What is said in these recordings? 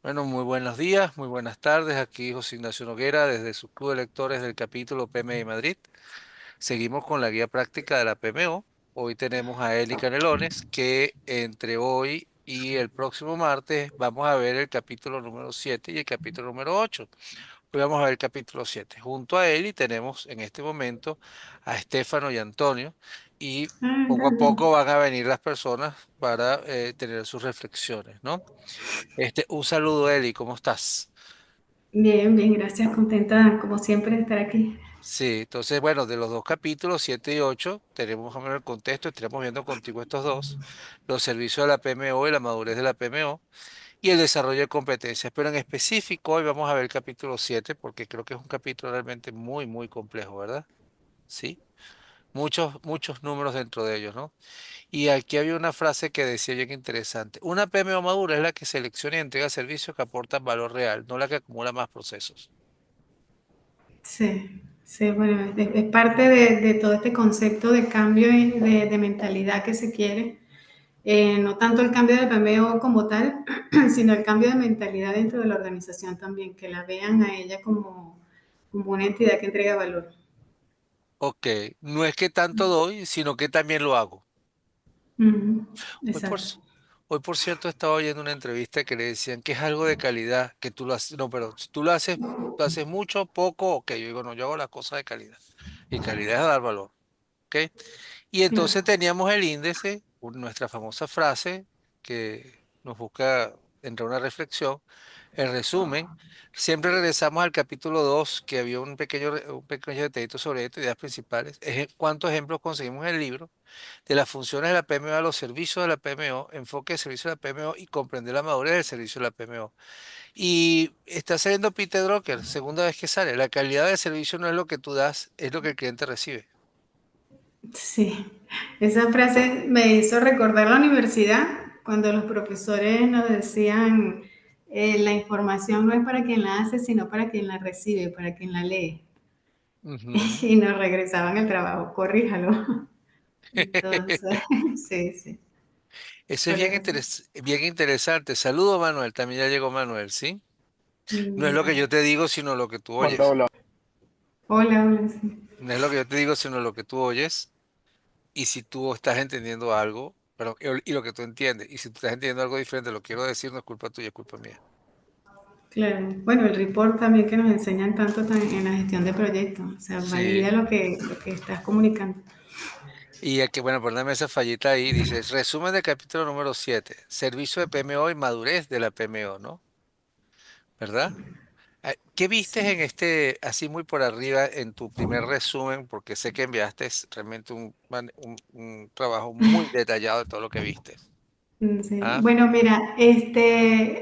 Bueno, muy buenos días, muy buenas tardes. Aquí José Ignacio Noguera desde su Club de Lectores del capítulo PMI Madrid. Seguimos con la guía práctica de la PMO. Hoy tenemos a Eli Canelones que entre hoy y el próximo martes vamos a ver el capítulo número 7 y el capítulo número 8. Hoy vamos a ver el capítulo 7. Junto a Eli tenemos en este momento a Estefano y Antonio y Ah, poco a también. poco van a venir las personas para tener sus reflexiones, ¿no? Un saludo, Eli, ¿cómo estás? Bien, bien, gracias. Contenta, como siempre, de estar aquí. Sí, entonces, bueno, de los dos capítulos, 7 y 8, tenemos más o menos el contexto, estaremos viendo contigo estos dos, los servicios de la PMO y la madurez de la PMO y el desarrollo de competencias. Pero en específico, hoy vamos a ver el capítulo 7 porque creo que es un capítulo realmente muy, muy complejo, ¿verdad? Sí, muchos, muchos números dentro de ellos, ¿no? Y aquí había una frase que decía bien interesante. Una PMO madura es la que selecciona y entrega servicios que aportan valor real, no la que acumula más procesos. Sí, sí, bueno, es parte de todo este concepto de cambio y de mentalidad que se quiere. No tanto el cambio de PMO como tal, sino el cambio de mentalidad dentro de la organización también, que la vean a ella como una entidad que entrega valor. Ok, no es que tanto doy, sino que también lo hago. Ujú, Hoy por, exacto. c- Hoy por cierto estaba oyendo una entrevista que le decían que es algo de calidad, que tú lo haces, no, pero si tú lo haces mucho, poco, ok, yo digo, no, yo hago las cosas de calidad. Y calidad es dar valor, ¿ok? Y Claro. entonces teníamos el índice, nuestra famosa frase que nos busca entre una reflexión, el resumen. Siempre regresamos al capítulo 2 que había un pequeño detallito sobre esto, ideas principales. ¿Cuántos ejemplos conseguimos en el libro? De las funciones de la PMO a los servicios de la PMO, enfoque de servicio de la PMO y comprender la madurez del servicio de la PMO. Y está saliendo Peter Drucker, segunda vez que sale. La calidad del servicio no es lo que tú das, es lo que el cliente recibe. Sí, esa frase me hizo recordar la universidad, cuando los profesores nos decían, la información no es para quien la hace, sino para quien la recibe, para quien la lee. Ujú. Y nos regresaban el trabajo, corríjalo. Entonces, sí, sí, Eso es correcto. bien interesante. Saludo, Manuel. También ya llegó Manuel, ¿sí? No es lo que Ya. yo te digo, sino lo que tú Hola, oyes. hola. Hola, hola, sí. No es lo que yo te digo, sino lo que tú oyes. Y si tú estás entendiendo algo, pero, y lo que tú entiendes, y si tú estás entendiendo algo diferente, lo quiero decir, no es culpa tuya, es culpa mía. Claro. Bueno, el report también que nos enseñan tanto en la gestión de proyectos, o sea, valida Sí. lo que estás comunicando. Y el que, bueno, ponerme esa fallita ahí, dice, resumen del capítulo número 7 servicio de PMO y madurez de la PMO, ¿no? ¿Verdad? ¿Qué vistes en así muy por arriba, en tu primer resumen? Porque sé que enviaste realmente un trabajo muy detallado de todo lo que vistes. Sí. ¿Ah? Bueno, mira,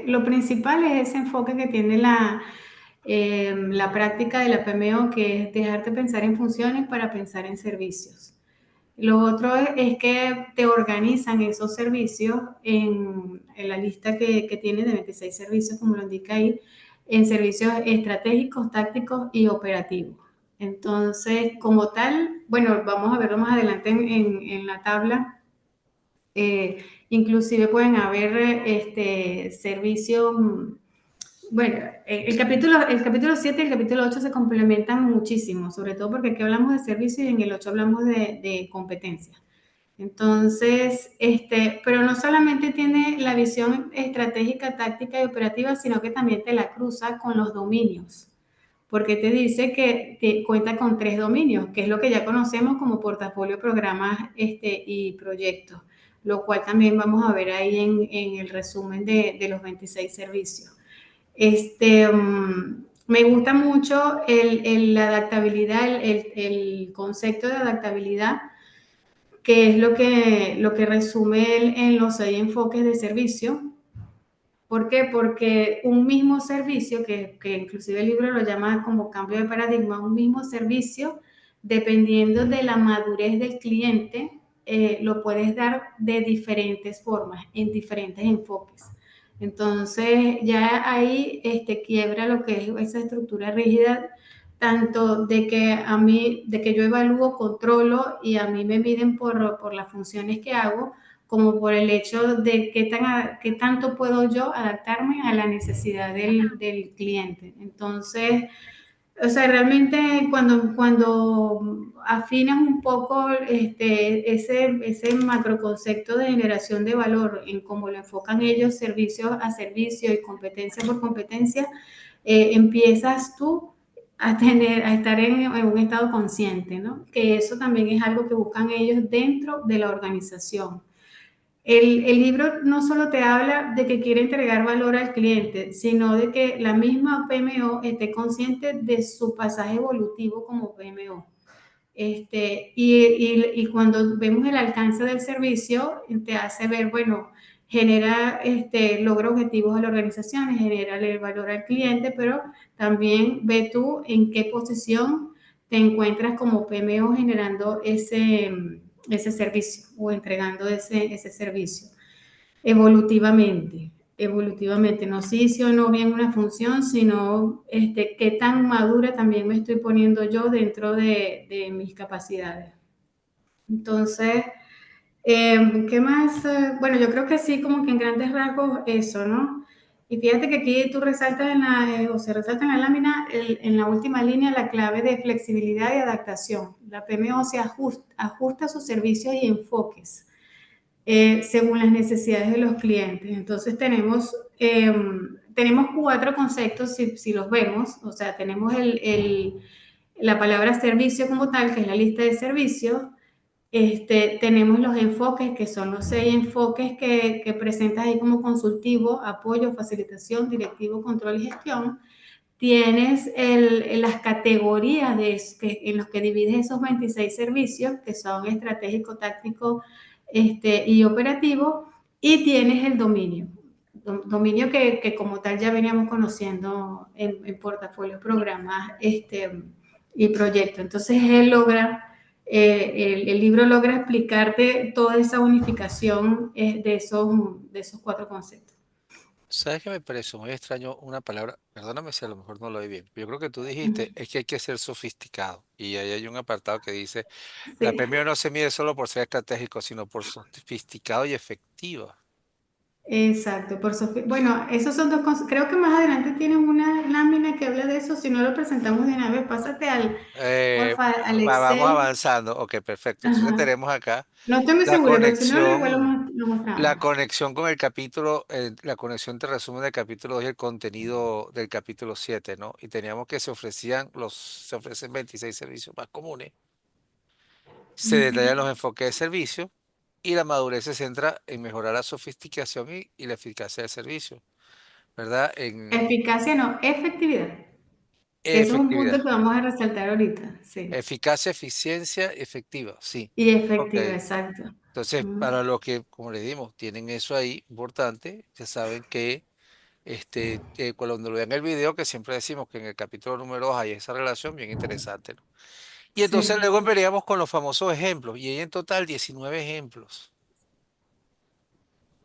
lo principal es ese enfoque que tiene la práctica de la PMO, que es dejarte pensar en funciones para pensar en servicios. Lo otro es que te organizan esos servicios en la lista que tiene de 26 servicios, como lo indica ahí, en servicios estratégicos, tácticos y operativos. Entonces, como tal, bueno, vamos a verlo más adelante en la tabla. Inclusive pueden haber servicios, bueno, el capítulo 7 y el capítulo 8 se complementan muchísimo, sobre todo porque aquí hablamos de servicios y en el 8 hablamos de competencias. Entonces, pero no solamente tiene la visión estratégica, táctica y operativa, sino que también te la cruza con los dominios, porque te dice que cuenta con tres dominios, que es lo que ya conocemos como portafolio, programas y proyectos, lo cual también vamos a ver ahí en el resumen de los 26 servicios. Me gusta mucho la adaptabilidad, el concepto de adaptabilidad, que es lo que resume en los 6 enfoques de servicio. ¿Por qué? Porque un mismo servicio, que inclusive el libro lo llama como cambio de paradigma, un mismo servicio, dependiendo de la madurez del cliente, lo puedes dar de diferentes formas, en diferentes enfoques. Entonces, ya ahí quiebra lo que es esa estructura rígida, tanto de que yo evalúo, controlo y a mí me miden por las funciones que hago, como por el hecho de qué tanto puedo yo adaptarme a la necesidad del cliente. Entonces, o sea, realmente cuando afinas un poco ese macroconcepto de generación de valor en cómo lo enfocan ellos, servicio a servicio y competencia por competencia, empiezas tú a estar en un estado consciente, ¿no? Que eso también es algo que buscan ellos dentro de la organización. El libro no solo te habla de que quiere entregar valor al cliente, sino de que la misma PMO esté consciente de su pasaje evolutivo como PMO. Y cuando vemos el alcance del servicio, te hace ver, bueno, genera, logra objetivos a la organización, genera el valor al cliente, pero también ve tú en qué posición te encuentras como PMO generando ese servicio o entregando ese servicio evolutivamente, no si sí o no bien una función, sino qué tan madura también me estoy poniendo yo dentro de mis capacidades. Entonces, ¿qué más? Bueno, yo creo que sí, como que en grandes rasgos eso, ¿no? Y fíjate que aquí tú resaltas o se resalta en la lámina, en la última línea, la clave de flexibilidad y adaptación. La PMO se ajusta sus servicios y enfoques según las necesidades de los clientes. Entonces tenemos cuatro conceptos, si los vemos, o sea, tenemos la palabra servicio como tal, que es la lista de servicios. Tenemos los enfoques, que son los 6 enfoques que presentas ahí como consultivo, apoyo, facilitación, directivo, control y gestión. Tienes las categorías en los que divides esos 26 servicios, que son estratégico, táctico, y operativo, y tienes el dominio. Dominio que como tal ya veníamos conociendo en portafolios, programas y proyectos. Entonces el libro logra explicarte toda esa unificación de esos 4 conceptos. ¿Sabes qué me parece muy extraño una palabra? Perdóname si a lo mejor no lo oí bien. Yo creo que tú Ujú. dijiste es que hay que ser sofisticado. Y ahí hay un apartado que dice, la Sí. PMO no se mide solo por ser estratégico, sino por sofisticado y efectivo. Exacto, bueno, esos son 2 cosas. Creo que más adelante tienen una lámina que habla de eso. Si no lo presentamos de una vez, pásate porfa, al Vamos Excel. avanzando. Ok, perfecto. Entonces Ajá. tenemos acá No estoy muy la segura, pero si no, igual conexión, lo la mostramos. conexión con el capítulo, la conexión de resumen del capítulo 2 y el contenido del capítulo 7, ¿no? Y teníamos que se ofrecen 26 servicios más comunes. Se detallan los Ujú. enfoques de servicio y la madurez se centra en mejorar la sofisticación y la eficacia del servicio, ¿verdad? En Eficacia no, efectividad. Que eso es un punto efectividad. que vamos a resaltar ahorita, sí. Eficacia, eficiencia, efectiva, sí. Y Ok. efectiva, exacto. Entonces, Mm. para los que, como les dimos, tienen eso ahí importante, ya saben que cuando lo vean el video, que siempre decimos que en el capítulo número 2 hay esa relación bien interesante, ¿no? Y entonces Sí. luego veríamos con los famosos ejemplos, y hay en total 19 ejemplos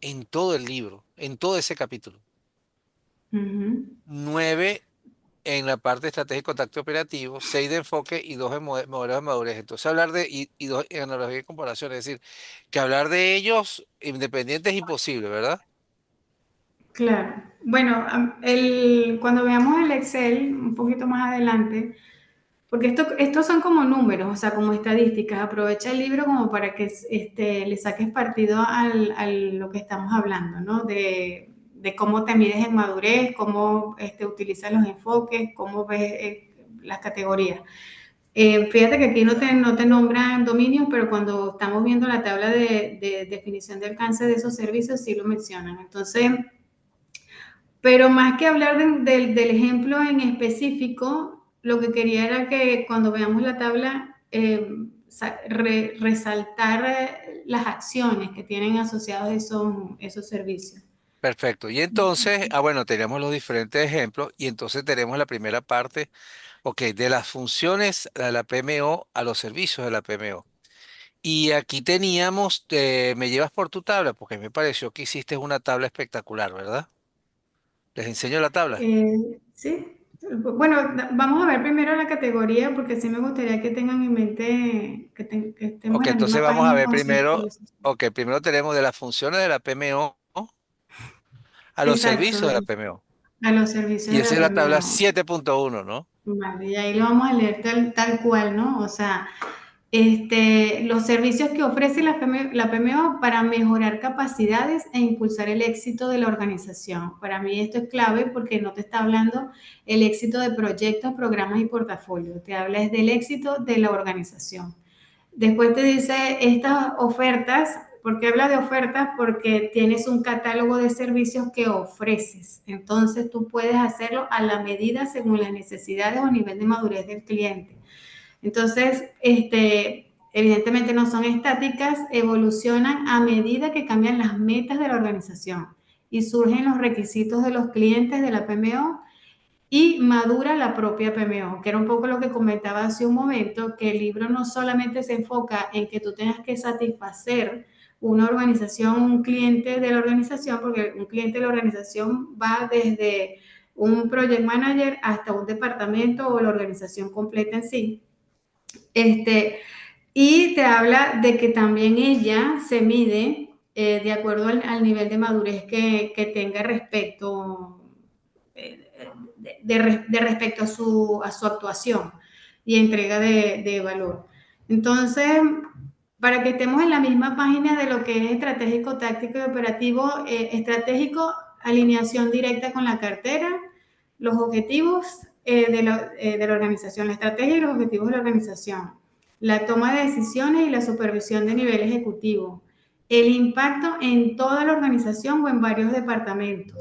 en todo el libro, en todo ese capítulo. Ujú. 9 en la parte estratégico contacto operativo, 6 de enfoque y 2 en modelos de madurez. Entonces hablar y 2 en analogía y comparación, es decir, que hablar de ellos independientes es imposible, ¿verdad? Claro. Bueno, cuando veamos el Excel un poquito más adelante, porque estos son como números, o sea, como estadísticas. Aprovecha el libro como para que le saques partido a lo que estamos hablando, ¿no? De cómo te mides en madurez, cómo utilizas los enfoques, cómo ves las categorías. Fíjate que aquí no te nombran dominios, pero cuando estamos viendo la tabla de definición de alcance de esos servicios, sí lo mencionan. Entonces, pero más que hablar del ejemplo en específico, lo que quería era que cuando veamos la tabla, resaltar las acciones que tienen asociados esos servicios. Perfecto. Y entonces, bueno, tenemos los diferentes ejemplos y entonces tenemos la primera parte, ok, de las funciones de la PMO a los servicios de la PMO. Y aquí teníamos, me llevas por tu tabla, porque me pareció que hiciste una tabla espectacular, ¿verdad? Les enseño la tabla. ¿Sí? Bueno, vamos a ver primero la categoría porque sí me gustaría que tengan en mente que estemos Ok, en la entonces misma vamos a página ver con sus primero, servicios. ok, primero tenemos de las funciones de la PMO a los Exacto, servicios de la PMO. a los servicios Y de esa la es la tabla PMO. 7.1, ¿no? Vale, y ahí lo vamos a leer tal cual, ¿no? O sea, los servicios que ofrece la PMO para mejorar capacidades e impulsar el éxito de la organización. Para mí esto es clave porque no te está hablando el éxito de proyectos, programas y portafolio, te habla es del éxito de la organización. Después te dice estas ofertas, ¿por qué habla de ofertas? Porque tienes un catálogo de servicios que ofreces. Entonces tú puedes hacerlo a la medida según las necesidades o nivel de madurez del cliente. Entonces, evidentemente no son estáticas, evolucionan a medida que cambian las metas de la organización y surgen los requisitos de los clientes de la PMO y madura la propia PMO, que era un poco lo que comentaba hace un momento, que el libro no solamente se enfoca en que tú tengas que satisfacer una organización, un cliente de la organización, porque un cliente de la organización va desde un project manager hasta un departamento o la organización completa en sí. Este, y te habla de que también ella se mide de acuerdo al nivel de madurez que tenga respecto, de respecto a su actuación y entrega de valor. Entonces, para que estemos en la misma página de lo que es estratégico, táctico y operativo, estratégico, alineación directa con la cartera, los objetivos de la organización, la estrategia y los objetivos de la organización, la toma de decisiones y la supervisión de nivel ejecutivo, el impacto en toda la organización o en varios departamentos,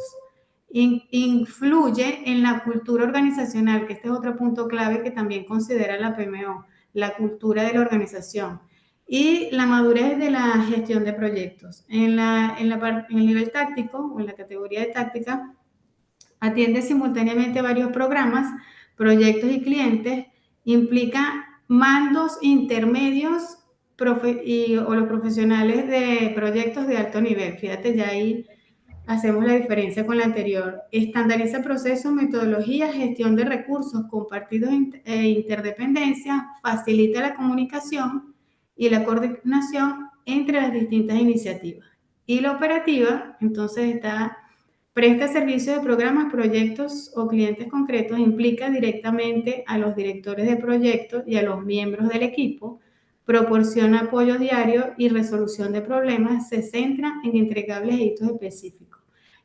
influye en la cultura organizacional, que este es otro punto clave que también considera la PMO, la cultura de la organización y la madurez de la gestión de proyectos. En el nivel táctico o en la categoría de táctica, atiende simultáneamente varios programas, proyectos y clientes, implica mandos intermedios o los profesionales de proyectos de alto nivel. Fíjate, ya ahí hacemos la diferencia con la anterior. Estandariza procesos, metodologías, gestión de recursos compartidos e interdependencias, facilita la comunicación y la coordinación entre las distintas iniciativas. Y la operativa, entonces, presta servicios de programas, proyectos o clientes concretos, implica directamente a los directores de proyectos y a los miembros del equipo, proporciona apoyo diario y resolución de problemas, se centra en entregables e hitos específicos.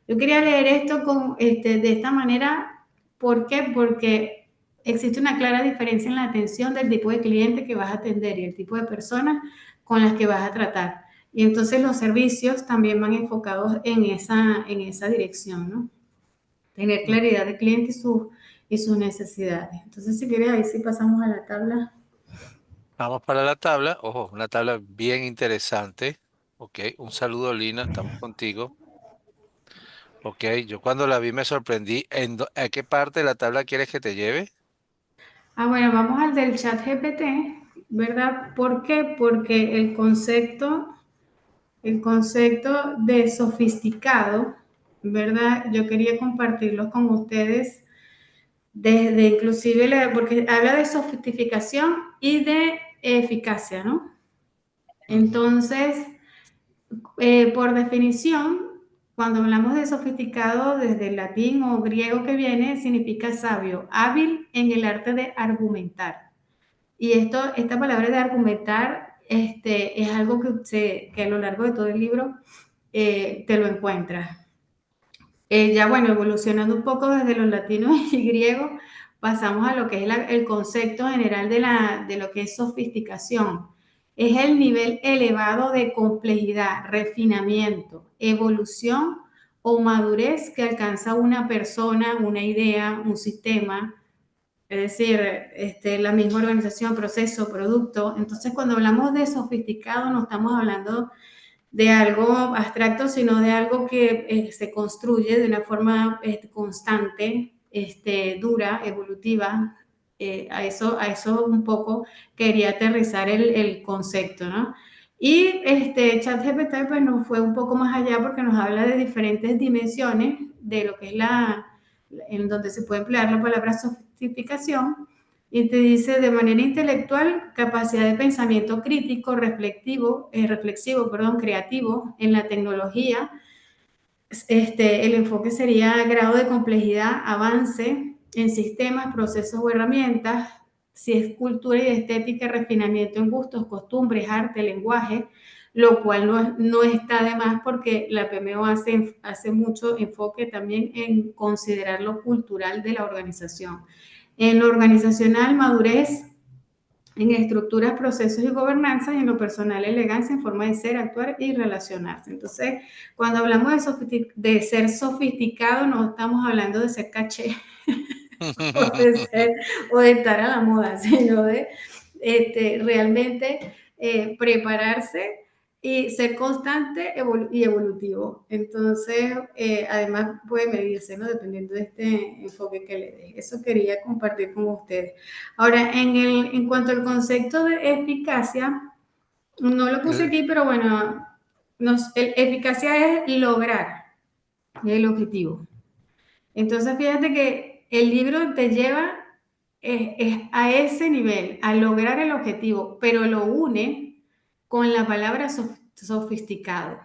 Yo quería leer esto de esta manera. ¿Por qué? Porque existe una clara diferencia en la atención del tipo de cliente que vas a atender y el tipo de personas con las que vas a tratar. Y entonces los servicios también van enfocados en esa dirección, ¿no? Tener Mm. claridad de cliente y sus necesidades. Entonces, si quieres, ahí sí pasamos a la tabla. Vamos para la tabla. Ojo, una tabla bien interesante. Ok, un saludo, Lina, estamos contigo. Ok, yo cuando la vi me sorprendí. ¿A qué parte de la tabla quieres que te lleve? Bueno, vamos al del chat GPT, ¿verdad? ¿Por qué? Porque el concepto de sofisticado, ¿verdad? Yo quería compartirlo con ustedes desde inclusive, porque habla de sofisticación y de eficacia, ¿no? Ujú. Entonces, por definición, cuando hablamos de sofisticado, desde el latín o griego que viene, significa sabio, hábil en el arte de argumentar. Y esta palabra de argumentar, es algo que a lo largo de todo el libro te lo encuentras. Ya bueno, evolucionando un poco desde los latinos y griegos, pasamos a lo que es el concepto general de lo que es sofisticación. Es el nivel elevado de complejidad, refinamiento, evolución o madurez que alcanza una persona, una idea, un sistema, es decir, la misma organización, proceso, producto. Entonces, cuando hablamos de sofisticado, no estamos hablando de algo abstracto, sino de algo que se construye de una forma constante, dura, evolutiva. A eso un poco quería aterrizar el concepto, ¿no? Y ChatGPT pues nos fue un poco más allá porque nos habla de diferentes dimensiones de lo que es en donde se puede emplear la palabra sofisticación, y te dice de manera intelectual, capacidad de pensamiento crítico, reflexivo, perdón, creativo en la tecnología. El enfoque sería grado de complejidad, avance en sistemas, procesos o herramientas, si es cultura y estética, refinamiento en gustos, costumbres, arte, lenguaje, lo cual no está de más porque la PMO hace mucho enfoque también en considerar lo cultural de la organización. En lo organizacional, madurez en estructuras, procesos y gobernanza, y en lo personal, elegancia en forma de ser, actuar y relacionarse. Entonces, cuando hablamos de ser sofisticado, no estamos hablando de ser caché o de, o de estar a la moda, sino de realmente prepararse y ser constante y evolutivo. Entonces, además puede medirse, ¿no? Dependiendo de este enfoque que le dé. Eso quería compartir con ustedes. Ahora, en cuanto al concepto de eficacia, no lo puse El- aquí, pero bueno, eficacia es lograr el objetivo. Entonces, fíjate que el libro te lleva a ese nivel, a lograr el objetivo, pero lo une con la palabra sofisticado.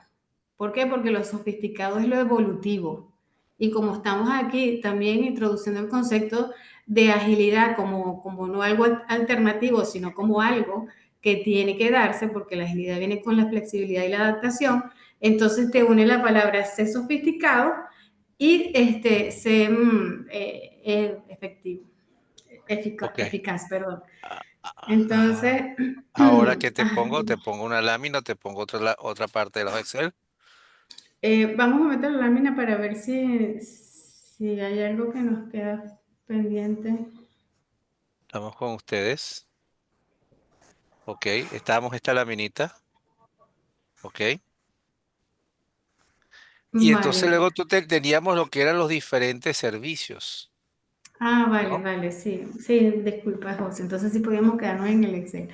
¿Por qué? Porque lo sofisticado es lo evolutivo. Y como estamos aquí también introduciendo el concepto de agilidad como no algo alternativo, sino como algo que tiene que darse, porque la agilidad viene con la flexibilidad y la adaptación, entonces te une la palabra ser sofisticado y efectivo, ok. eficaz, perdón. Entonces, Ah, ahora que ah, te pongo una lámina, te pongo otra parte de los Excel. vamos a meter la lámina para ver si hay algo que nos queda pendiente. Estamos con ustedes. Ok, estábamos esta laminita. Ok. Y entonces Vale. luego teníamos lo que eran los diferentes servicios, Ah, vale, ¿no? vale, sí. Sí, disculpa, José. Entonces sí podíamos quedarnos en el Excel.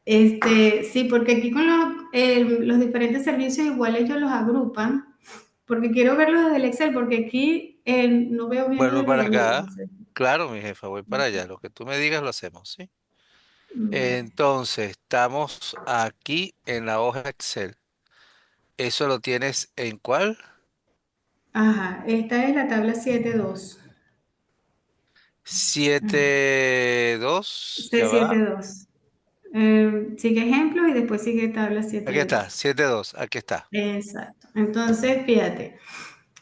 Sí, porque aquí con los diferentes servicios igual ellos los agrupan, porque quiero verlos desde el Excel, porque aquí no veo bien lo Vuelvo de los para ejemplos. acá. José. Claro, mi jefa, voy para allá. Lo que tú me digas lo hacemos, ¿sí? Vale. Entonces, estamos aquí en la hoja Excel. ¿Eso lo tienes en cuál? Ajá, esta es la tabla 7.2. Siete dos, C ya siete va. dos. Sigue ejemplos y después sigue tabla Aquí está, 7.2. 7.2, aquí está. Exacto. Entonces, fíjate,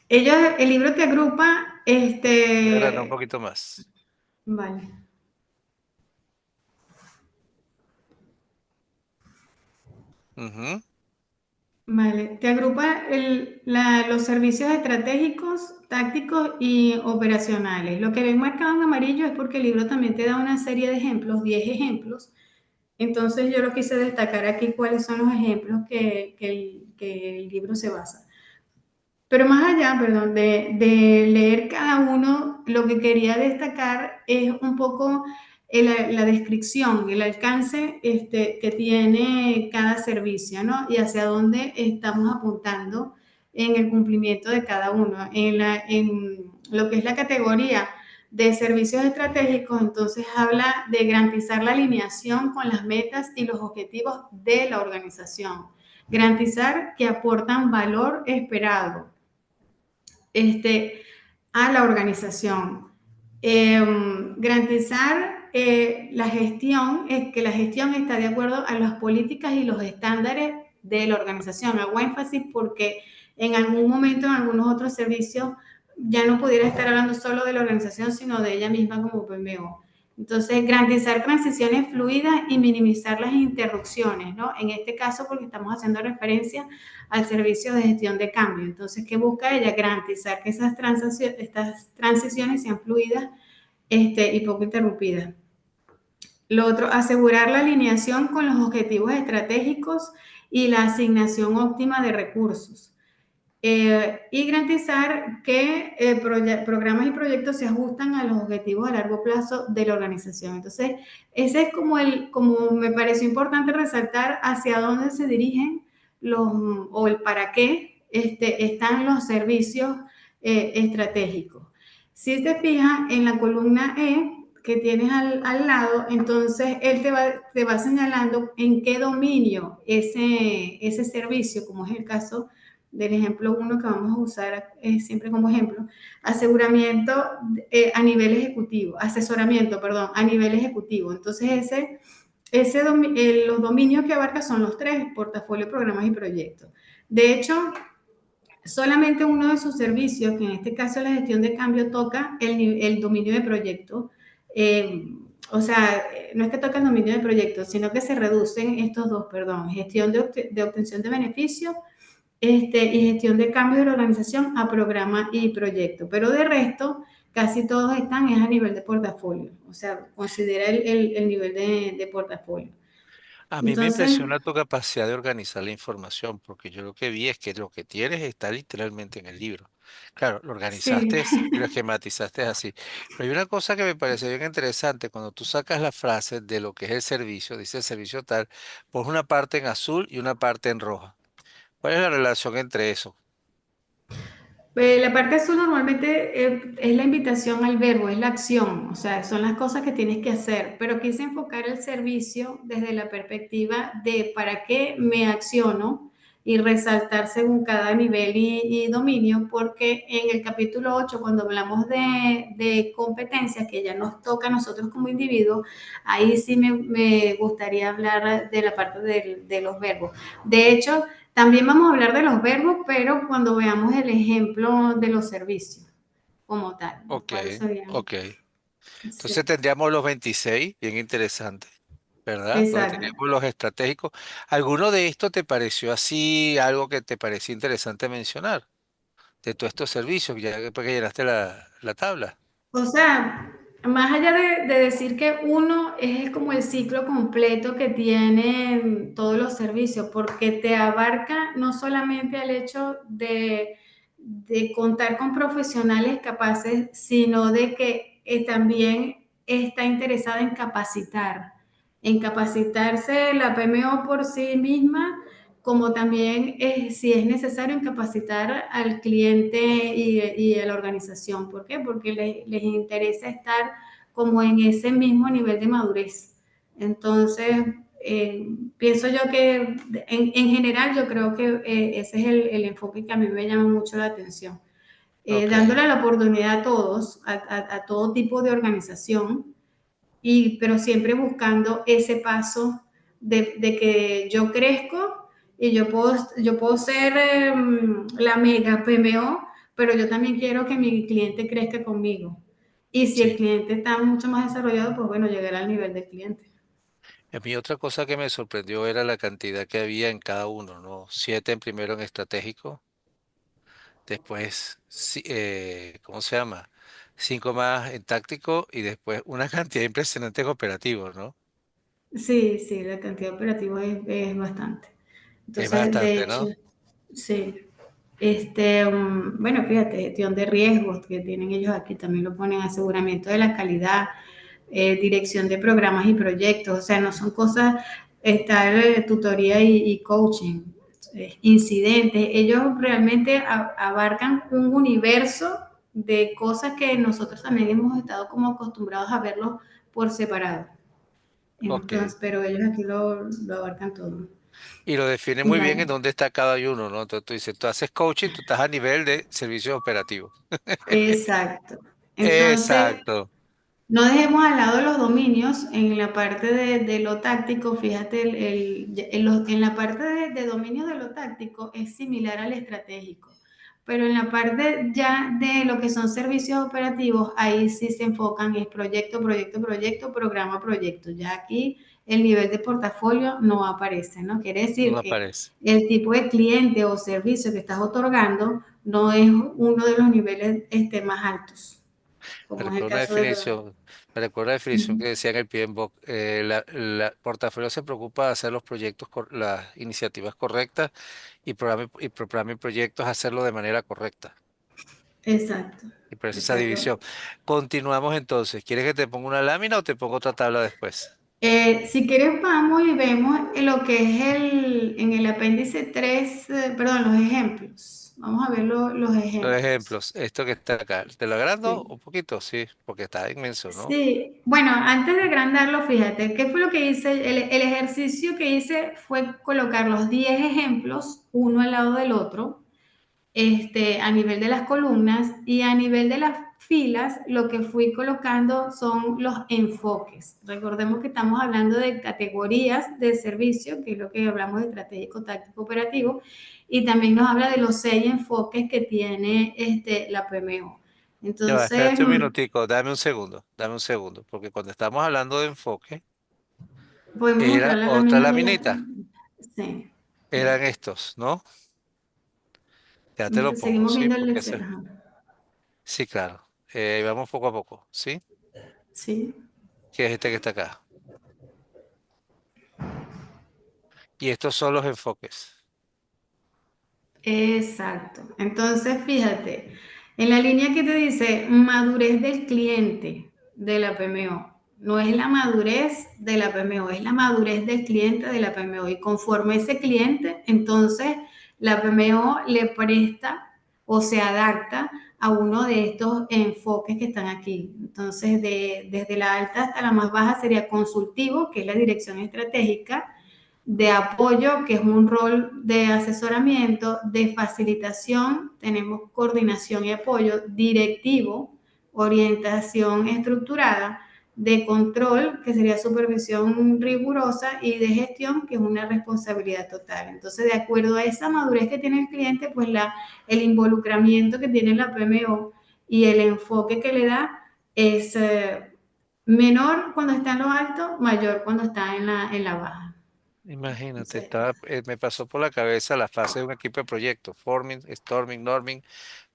el libro te agrupa, Voy a agrandar un poquito más. vale, Ujú. vale, te agrupa los servicios estratégicos, tácticos y operacionales. Lo que ven marcado en amarillo es porque el libro también te da una serie de ejemplos, 10 ejemplos. Entonces yo lo quise destacar aquí cuáles son los ejemplos que el libro se basa. Pero más allá, perdón, de leer cada uno, lo que quería destacar es un poco la descripción, el alcance que tiene cada servicio, ¿no? Y hacia dónde estamos apuntando en el cumplimiento de cada uno. En lo que es la categoría de servicios estratégicos, entonces habla de garantizar la alineación con las metas y los objetivos de la organización. Garantizar que aportan valor esperado este, a la organización. Garantizar la gestión, que la gestión está de acuerdo a las políticas y los estándares de la organización. Hago énfasis porque en algún momento en algunos otros servicios ya no pudiera estar hablando solo de la organización, sino de ella misma como PMO. Entonces, garantizar transiciones fluidas y minimizar las interrupciones, ¿no? En este caso, porque estamos haciendo referencia al servicio de gestión de cambio. Entonces, ¿qué busca ella? Garantizar que estas transiciones sean fluidas y poco interrumpidas. Lo otro, asegurar la alineación con los objetivos estratégicos y la asignación óptima de recursos. Y garantizar que programas y proyectos se ajustan a los objetivos a largo plazo de la organización. Entonces, ese es como me pareció importante resaltar hacia dónde se dirigen o el para qué están los servicios estratégicos. Si te fijas en la columna E que tienes al lado, entonces él te va señalando en qué dominio ese servicio, como es el caso del ejemplo uno que vamos a usar siempre como ejemplo, aseguramiento a nivel ejecutivo, asesoramiento, perdón, a nivel ejecutivo. Entonces los dominios que abarca son los tres, portafolio, programas y proyectos. De hecho, solamente uno de sus servicios, que en este caso la gestión de cambio, toca el dominio de proyecto. Eh, o sea, no es que toca el dominio de proyecto, sino que se reducen estos dos, perdón, gestión de obtención de beneficios y gestión de cambio de la organización a programa y proyecto. Pero de resto, casi todos están es a nivel de portafolio, o sea, considera el nivel de portafolio. A mí me Entonces, impresiona tu capacidad de organizar la información, porque yo lo que vi es que lo que tienes está literalmente en el libro. Claro, lo sí. organizaste y lo esquematizaste así. Pero hay una cosa que me parece bien interesante, cuando tú sacas la frase de lo que es el servicio, dice el servicio tal, pones una parte en azul y una parte en roja. ¿Cuál es la relación entre eso? La parte azul normalmente es la invitación al verbo, es la acción, o sea, son las cosas que tienes que hacer, pero quise enfocar el servicio desde la perspectiva de para qué me acciono y resaltar según cada nivel y dominio, porque en el capítulo 8 cuando hablamos de competencias que ya nos toca a nosotros como individuos, ahí sí me gustaría hablar de la parte de los verbos. De hecho, también vamos a hablar de los verbos, pero cuando veamos el ejemplo de los servicios como tal, Ok, ¿cuáles serían? ok. Entonces Sí, tendríamos los 26, bien interesante, ¿verdad? Donde exacto. teníamos los estratégicos. ¿Alguno de estos te pareció así, algo que te parecía interesante mencionar? De todos estos servicios, ya después que llenaste la tabla. O sea, más allá de decir que uno es como el ciclo completo que tienen todos los servicios, porque te abarca no solamente el hecho de contar con profesionales capaces, sino de que también está interesada en capacitarse la PMO por sí misma como también si es necesario incapacitar al cliente y a la organización. ¿Por qué? Porque les interesa estar como en ese mismo nivel de madurez. Entonces, pienso yo que en general yo creo que ese es el enfoque que a mí me llama mucho la atención. Ok, Dándole la oportunidad a todos, a todo tipo de organización, pero siempre buscando ese paso de que yo crezco y yo puedo ser la mega PMO, pero yo también quiero que mi cliente crezca conmigo. Y si el sí. cliente está mucho más desarrollado, pues bueno, llegar al nivel del cliente. A mí otra cosa que me sorprendió era la cantidad que había en cada uno, ¿no? 7 en primero en estratégico, después, ¿cómo se llama? 5 más en táctico y después una cantidad impresionante en operativo, ¿no? Sí, sí, la cantidad de operativos es bastante. Es Entonces, de bastante, hecho, ¿no? sí. Bueno, fíjate, gestión de riesgos que tienen ellos aquí, también lo ponen aseguramiento de la calidad, dirección de programas y proyectos, o sea, no son cosas, está tutoría y coaching, incidentes, ellos realmente abarcan un universo de cosas que nosotros también hemos estado como acostumbrados a verlos por separado. Ok. Entonces, pero ellos aquí lo abarcan todo. Y lo define muy bien en Vale, dónde está cada uno, ¿no? Entonces tú dices, tú haces coaching, tú estás a nivel de servicios operativos. exacto. Entonces, Exacto. no dejemos al lado los dominios en la parte de lo táctico. Fíjate, en la parte de dominios de lo táctico es similar al estratégico, pero en la parte ya de lo que son servicios operativos, ahí sí se enfocan es proyecto, proyecto, proyecto, programa, proyecto. Ya aquí el nivel de portafolio no aparece, ¿no? Quiere No decir que aparece. el tipo de cliente o servicio que estás otorgando no es uno de los niveles más altos, Me como es el recuerdo una caso de los... definición, me recuerdo una definición que decía en el PMBOK, la portafolio se preocupa de hacer los proyectos, las iniciativas correctas y programa y proyectos hacerlo de manera correcta. Exacto, Y por eso esa exacto. división. Continuamos entonces. ¿Quieres que te ponga una lámina o te pongo otra tabla después? Si quieres, vamos y vemos en lo que es en el apéndice 3, perdón, los ejemplos. Vamos a ver los Los ejemplos. ejemplos, esto que está acá, ¿te lo agrando Sí. un poquito? Sí, porque está inmenso, ¿no? Sí, bueno, antes de agrandarlo, fíjate, ¿qué fue lo que hice? El ejercicio que hice fue colocar los 10 ejemplos uno al lado del otro, a nivel de las columnas y a nivel de las filas, lo que fui colocando son los enfoques. Recordemos que estamos hablando de categorías de servicio, que es lo que hablamos de estratégico, táctico, operativo, y también nos habla de los 6 enfoques que tiene la PMO. Ya va, Entonces, espérate un minutico, dame un segundo, porque cuando estamos hablando de enfoque, podemos era mostrar la otra lámina de la... laminita, Sí, eran estos, ¿no? Ya te lo pongo, seguimos sí, viendo el porque Excel. Ajá. sí, claro. Vamos poco a poco, ¿sí? Sí. Que es este que está acá. Y estos son los enfoques. Exacto. Entonces, fíjate, en la línea que te dice madurez del cliente de la PMO, no es la madurez de la PMO, es la madurez del cliente de la PMO. Y conforme ese cliente, entonces la PMO le presta o se adapta a uno de estos enfoques que están aquí. Entonces, desde la alta hasta la más baja sería consultivo, que es la dirección estratégica de apoyo, que es un rol de asesoramiento, de facilitación, tenemos coordinación y apoyo, directivo, orientación estructurada, de control, que sería supervisión rigurosa, y de gestión, que es una responsabilidad total. Entonces, de acuerdo a esa madurez que tiene el cliente, pues el involucramiento que tiene la PMO y el enfoque que le da es menor cuando está en lo alto, mayor cuando está en la baja. Imagínate, Entonces, me pasó por la cabeza la fase de un equipo de proyecto, forming, storming, norming,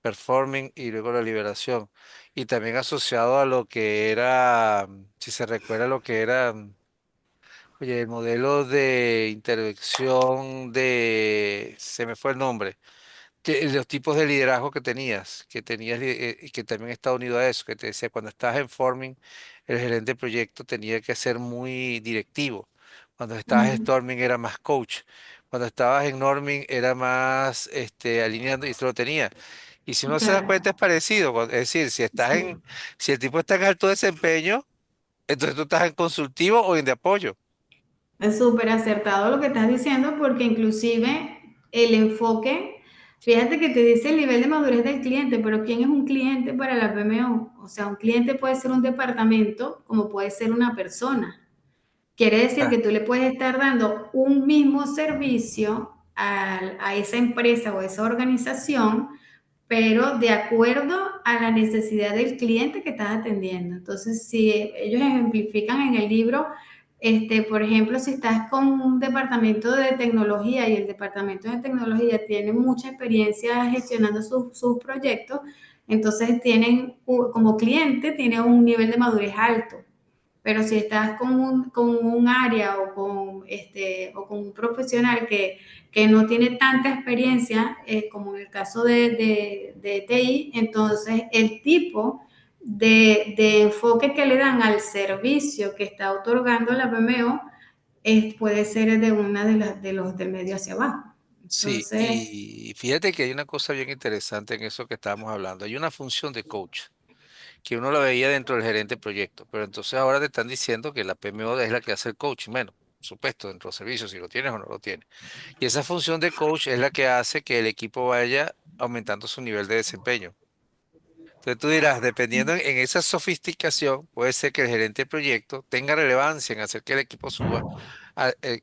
performing y luego la liberación. Y también asociado a lo que era, si se recuerda lo que era, oye, el modelo de intervención se me fue el nombre, los tipos de liderazgo que tenías y que también está unido a eso, que te decía, cuando estabas en forming, el gerente de proyecto tenía que ser muy directivo. Cuando estabas en ujú, storming era más coach. Cuando estabas en norming era más alineando y eso lo tenía. Y si uno se da claro, cuenta es parecido. Es decir, sí. si el tipo está en alto desempeño, entonces tú estás en consultivo o en de apoyo. Es súper acertado lo que estás diciendo porque inclusive el enfoque, fíjate que te dice el nivel de madurez del cliente, pero ¿quién es un cliente para la PMO? O sea, un cliente puede ser un departamento como puede ser una persona. Quiere decir Ah, que tú le puedes estar dando un mismo servicio a esa empresa o a esa organización, pero de acuerdo a la necesidad del cliente que estás atendiendo. Entonces, si ellos ejemplifican en el libro, por ejemplo, si estás con un departamento de tecnología y el departamento de tecnología tiene mucha experiencia gestionando sus proyectos, entonces tienen como cliente, tiene un nivel de madurez alto. Pero si estás con un área o con un profesional que no tiene tanta experiencia, como en el caso de TI, entonces el tipo de enfoque que le dan al servicio que está otorgando la PMO puede ser de una de los del medio hacia abajo. sí, Entonces, y fíjate que hay una cosa bien interesante en eso que estábamos hablando. Hay una función de coach que uno la veía dentro del gerente de proyecto, pero entonces ahora te están diciendo que la PMO es la que hace el coach, menos, por supuesto, dentro del servicio, si lo tienes o no lo tienes. Y esa función de coach es la que hace que el equipo vaya aumentando su nivel de desempeño. Entonces tú dirás, dependiendo en esa sofisticación, puede ser que el gerente de proyecto tenga relevancia en hacer que el equipo suba,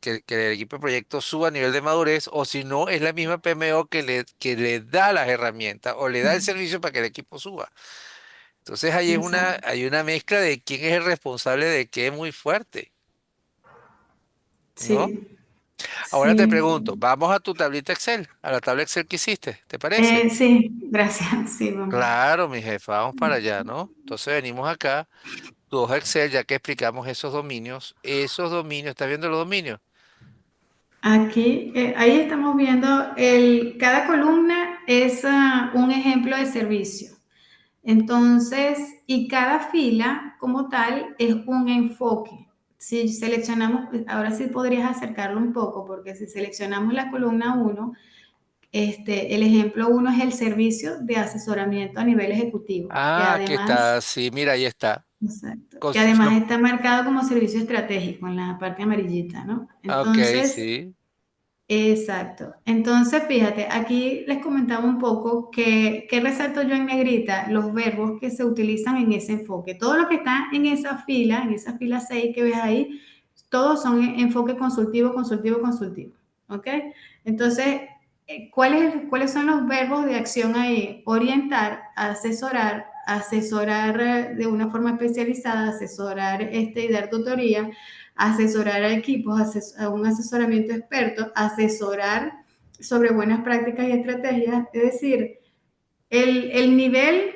que el equipo de proyecto suba a nivel de madurez, o si no, es la misma PMO que le da las herramientas o le da el servicio para que el equipo suba. Entonces ahí exacto. hay una mezcla de quién es el responsable de qué muy fuerte, ¿no? Sí, Ahora te sí. pregunto, vamos a tu tablita Excel, a la tabla Excel que hiciste, ¿te parece? Sí, gracias. Sí, vamos. Claro, mi jefa, vamos para allá, ¿no? Entonces venimos acá, tu hoja Excel, ya que explicamos esos dominios, ¿estás viendo los dominios? Aquí, ahí estamos viendo cada columna es un ejemplo de servicio. Entonces, y cada fila como tal es un enfoque. Si seleccionamos, ahora sí podrías acercarlo un poco, porque si seleccionamos la columna uno, El ejemplo uno es el servicio de asesoramiento a nivel ejecutivo, que Ah, aquí además, está, sí, mira, ahí está. exacto, que Cos- además lo- está marcado como servicio estratégico en la parte amarillita, ¿no? ok, Entonces, sí. exacto. Entonces, fíjate, aquí les comentaba un poco que resalto yo en negrita los verbos que se utilizan en ese enfoque. Todo lo que está en esa fila 6 que ves ahí, todos son enfoque consultivo, consultivo, consultivo. ¿Ok? Entonces, ¿cuáles son los verbos de acción ahí? Orientar, asesorar, asesorar de una forma especializada, asesorar y dar tutoría, asesorar a equipos, a un asesoramiento experto, asesorar sobre buenas prácticas y estrategias, es decir, el nivel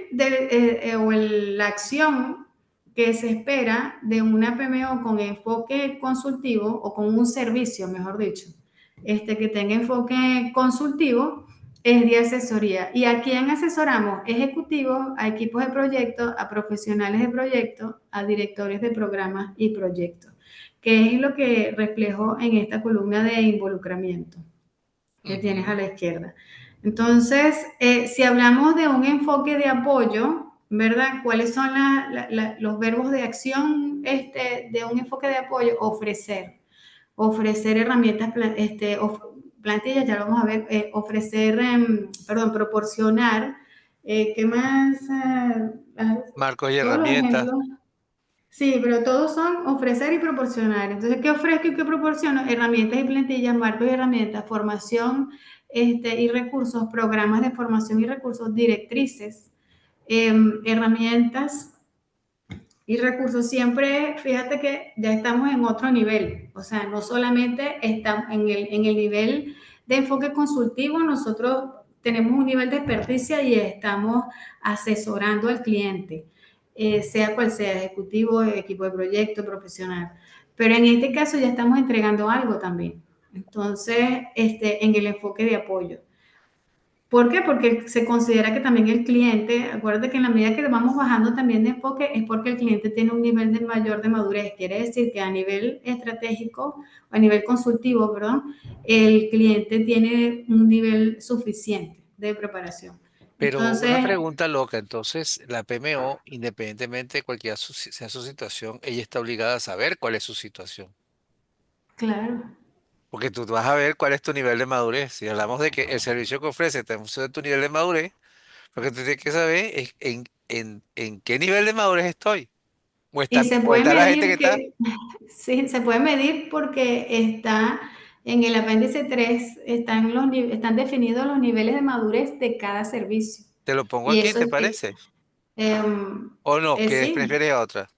la acción que se espera de una PMO con enfoque consultivo o con un servicio, mejor dicho, que tenga enfoque consultivo es de asesoría. ¿Y a quién asesoramos? Ejecutivos, a equipos de proyectos, a profesionales de proyectos, a directores de programas y proyectos, que es lo que reflejo en esta columna de involucramiento que tienes a Ujú, la izquierda. Entonces, si hablamos de un enfoque de apoyo, ¿verdad? ¿Cuáles son los verbos de acción de un enfoque de apoyo? Ofrecer. Ofrecer herramientas, plantillas, ya lo vamos a ver, ofrecer, perdón, proporcionar, ¿qué más? marcos y Todos los herramientas. ejemplos. Sí, pero todos son ofrecer y proporcionar. Entonces, ¿qué ofrezco y qué proporciono? Herramientas y plantillas, marcos y herramientas, formación y recursos, programas de formación y recursos, directrices, herramientas y recursos. Siempre, fíjate que ya estamos en otro nivel. O sea, no solamente estamos en el nivel de enfoque consultivo, nosotros tenemos un nivel de experticia y estamos asesorando al cliente, sea cual sea, ejecutivo, equipo de proyecto, profesional. Pero en este caso ya estamos entregando algo también. Entonces, en el enfoque de apoyo. ¿Por qué? Porque se considera que también el cliente, acuérdate que en la medida que vamos bajando también de enfoque es porque el cliente tiene un nivel de mayor de madurez. Quiere decir que a nivel estratégico, a nivel consultivo, perdón, el cliente tiene un nivel suficiente de preparación. Pero una Entonces, pregunta loca, entonces la PMO, independientemente de cualquiera sea su situación, ella está obligada a saber cuál es su situación. claro. Porque tú vas a ver cuál es tu nivel de madurez. Si hablamos de que el servicio que ofrece está en función de tu nivel de madurez, lo que tú tienes que saber es en qué nivel de madurez estoy. Y se O puede está la gente que medir está, sí, se puede medir porque está en el apéndice 3 están definidos los niveles de madurez de cada servicio. te lo pongo Y aquí, eso ¿te parece? em, ¿O no? ¿Que sí. prefieres otra?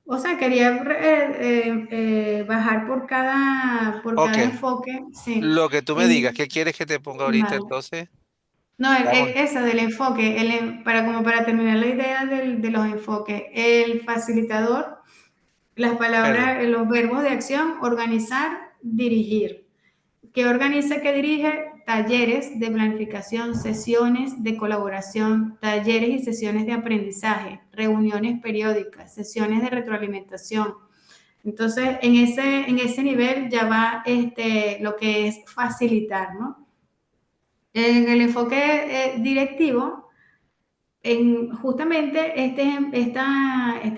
O sea, quería bajar por cada Ok, enfoque, sí. lo que tú me digas, ¿qué quieres que te ponga ahorita Vale. entonces? No, Vamos. esa del enfoque, como para terminar la idea de los enfoques, el facilitador, las Perdón. palabras, los verbos de acción, organizar, dirigir. ¿Qué organiza, qué dirige? Talleres de planificación, sesiones de colaboración, talleres y sesiones de aprendizaje, reuniones periódicas, sesiones de retroalimentación. Entonces, en ese nivel ya va lo que es facilitar, ¿no? En el enfoque directivo, justamente este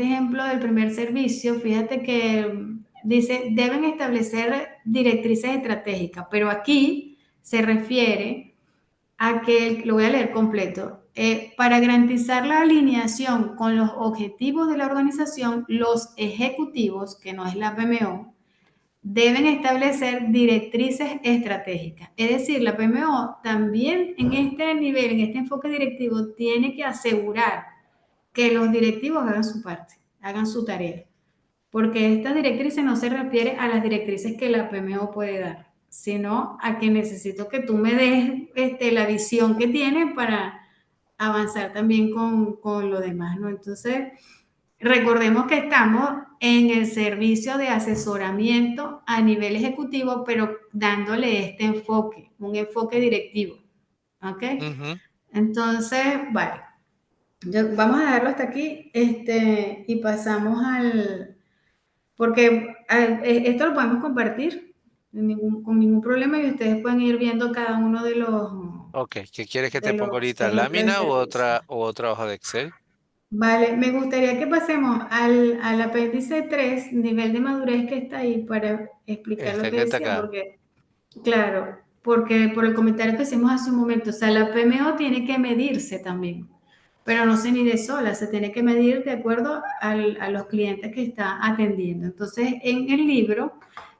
ejemplo del primer servicio, fíjate que dice, deben establecer directrices estratégicas, pero aquí se refiere a que, lo voy a leer completo, para garantizar la alineación con los objetivos de la organización, los ejecutivos, que no es la PMO, deben establecer directrices estratégicas. Es decir, la PMO también en este nivel, en este enfoque directivo, tiene que asegurar que los directivos hagan su parte, hagan su tarea. Porque estas directrices no se refiere a las directrices que la PMO puede dar, sino a que necesito que tú me des la visión que tienes para avanzar también con lo demás, ¿no? Entonces, recordemos que estamos en el servicio de asesoramiento a nivel ejecutivo, pero dándole este enfoque, un enfoque directivo. ¿Ok? Ujú. Entonces, vale, vamos a dejarlo hasta aquí y pasamos porque esto lo podemos compartir con ningún problema y ustedes pueden ir viendo cada uno Ok, ¿qué quieres que de te ponga los ahorita? ejemplos de ¿Lámina servicio. u otra hoja de Excel? Vale, me gustaría que pasemos al apéndice 3 nivel de madurez que está ahí para explicar lo Este que que está decía, acá. porque, claro, porque por el comentario que hicimos hace un momento, o sea, la PMO tiene que medirse también, pero no se mide sola, se tiene que medir de acuerdo a los clientes que está atendiendo. Entonces, en el libro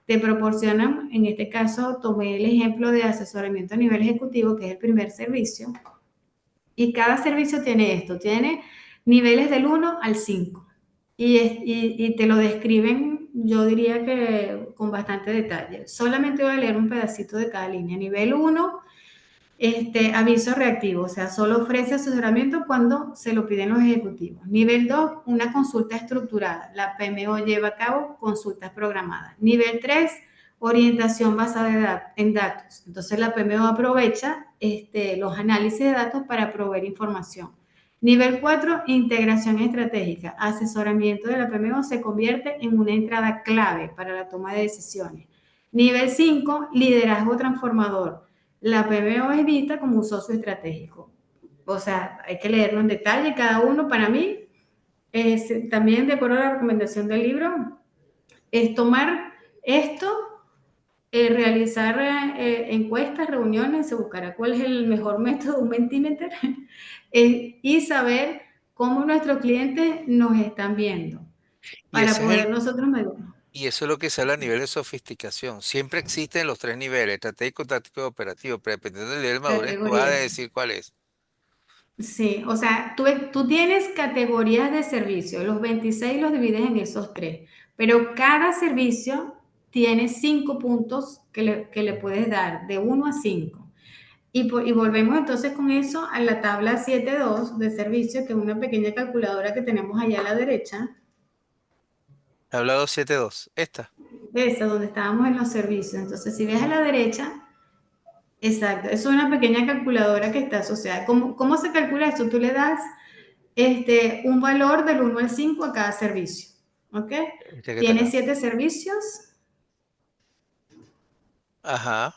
te proporcionan, en este caso, tomé el ejemplo de asesoramiento a nivel ejecutivo, que es el primer servicio, y cada servicio tiene esto, tiene niveles del 1 al 5. Y te lo describen, yo diría que con bastante detalle. Solamente voy a leer un pedacito de cada línea. Nivel 1, aviso reactivo, o sea, solo ofrece asesoramiento cuando se lo piden los ejecutivos. Nivel 2, una consulta estructurada. La PMO lleva a cabo consultas programadas. Nivel 3, orientación basada en datos. Entonces la PMO aprovecha los análisis de datos para proveer información. Nivel 4, integración estratégica. Asesoramiento de la PMO se convierte en una entrada clave para la toma de decisiones. Nivel 5, liderazgo transformador. La PBO es vista como un socio estratégico. O sea, hay que leerlo en detalle cada uno. Para mí, también de acuerdo a la recomendación del libro, es tomar esto, realizar encuestas, reuniones, se buscará cuál es el mejor método, un Mentimeter, y saber cómo nuestros clientes nos están viendo Y para ese es poder el, nosotros medir. y eso es lo que se habla a nivel de sofisticación. Siempre existen los tres niveles, estratégico, táctico y operativo, pero dependiendo del nivel de madurez, tú vas a Categorías. decir cuál es. Sí, o sea, tú tienes categorías de servicio, los 26 los divides en esos tres, pero cada servicio tiene 5 puntos que le puedes dar, de 1 a 5. Y volvemos entonces con eso a la tabla 7.2 de servicio, que es una pequeña calculadora que tenemos allá a la derecha, He hablado 7.2. Esta. esa donde estábamos en los servicios. Entonces, si ves a la derecha, exacto, es una pequeña calculadora que está asociada. ¿Cómo se calcula esto? Tú le das un valor del 1 al 5 a cada servicio. ¿Ok? Este que está Tiene acá. 7 servicios. Ajá.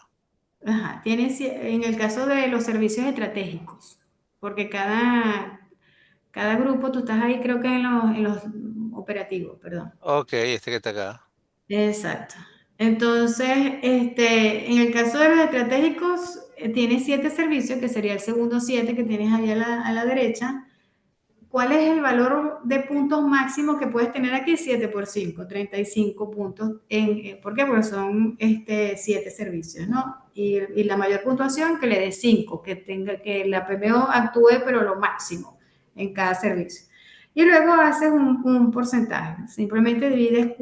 Ajá, en el caso de los servicios estratégicos, porque cada grupo, tú estás ahí creo que en los operativos, perdón. Ok, este que está acá. Exacto. Entonces, en el caso de los estratégicos, tiene 7 servicios, que sería el segundo 7 que tienes ahí a la derecha. ¿Cuál es el valor de puntos máximo que puedes tener aquí? 7 por 5, 35 puntos. ¿Por qué? Porque son 7 servicios, ¿no? Y la mayor puntuación que le dé 5, que la PMO actúe, pero lo máximo en cada servicio. Y luego haces un porcentaje. Simplemente divides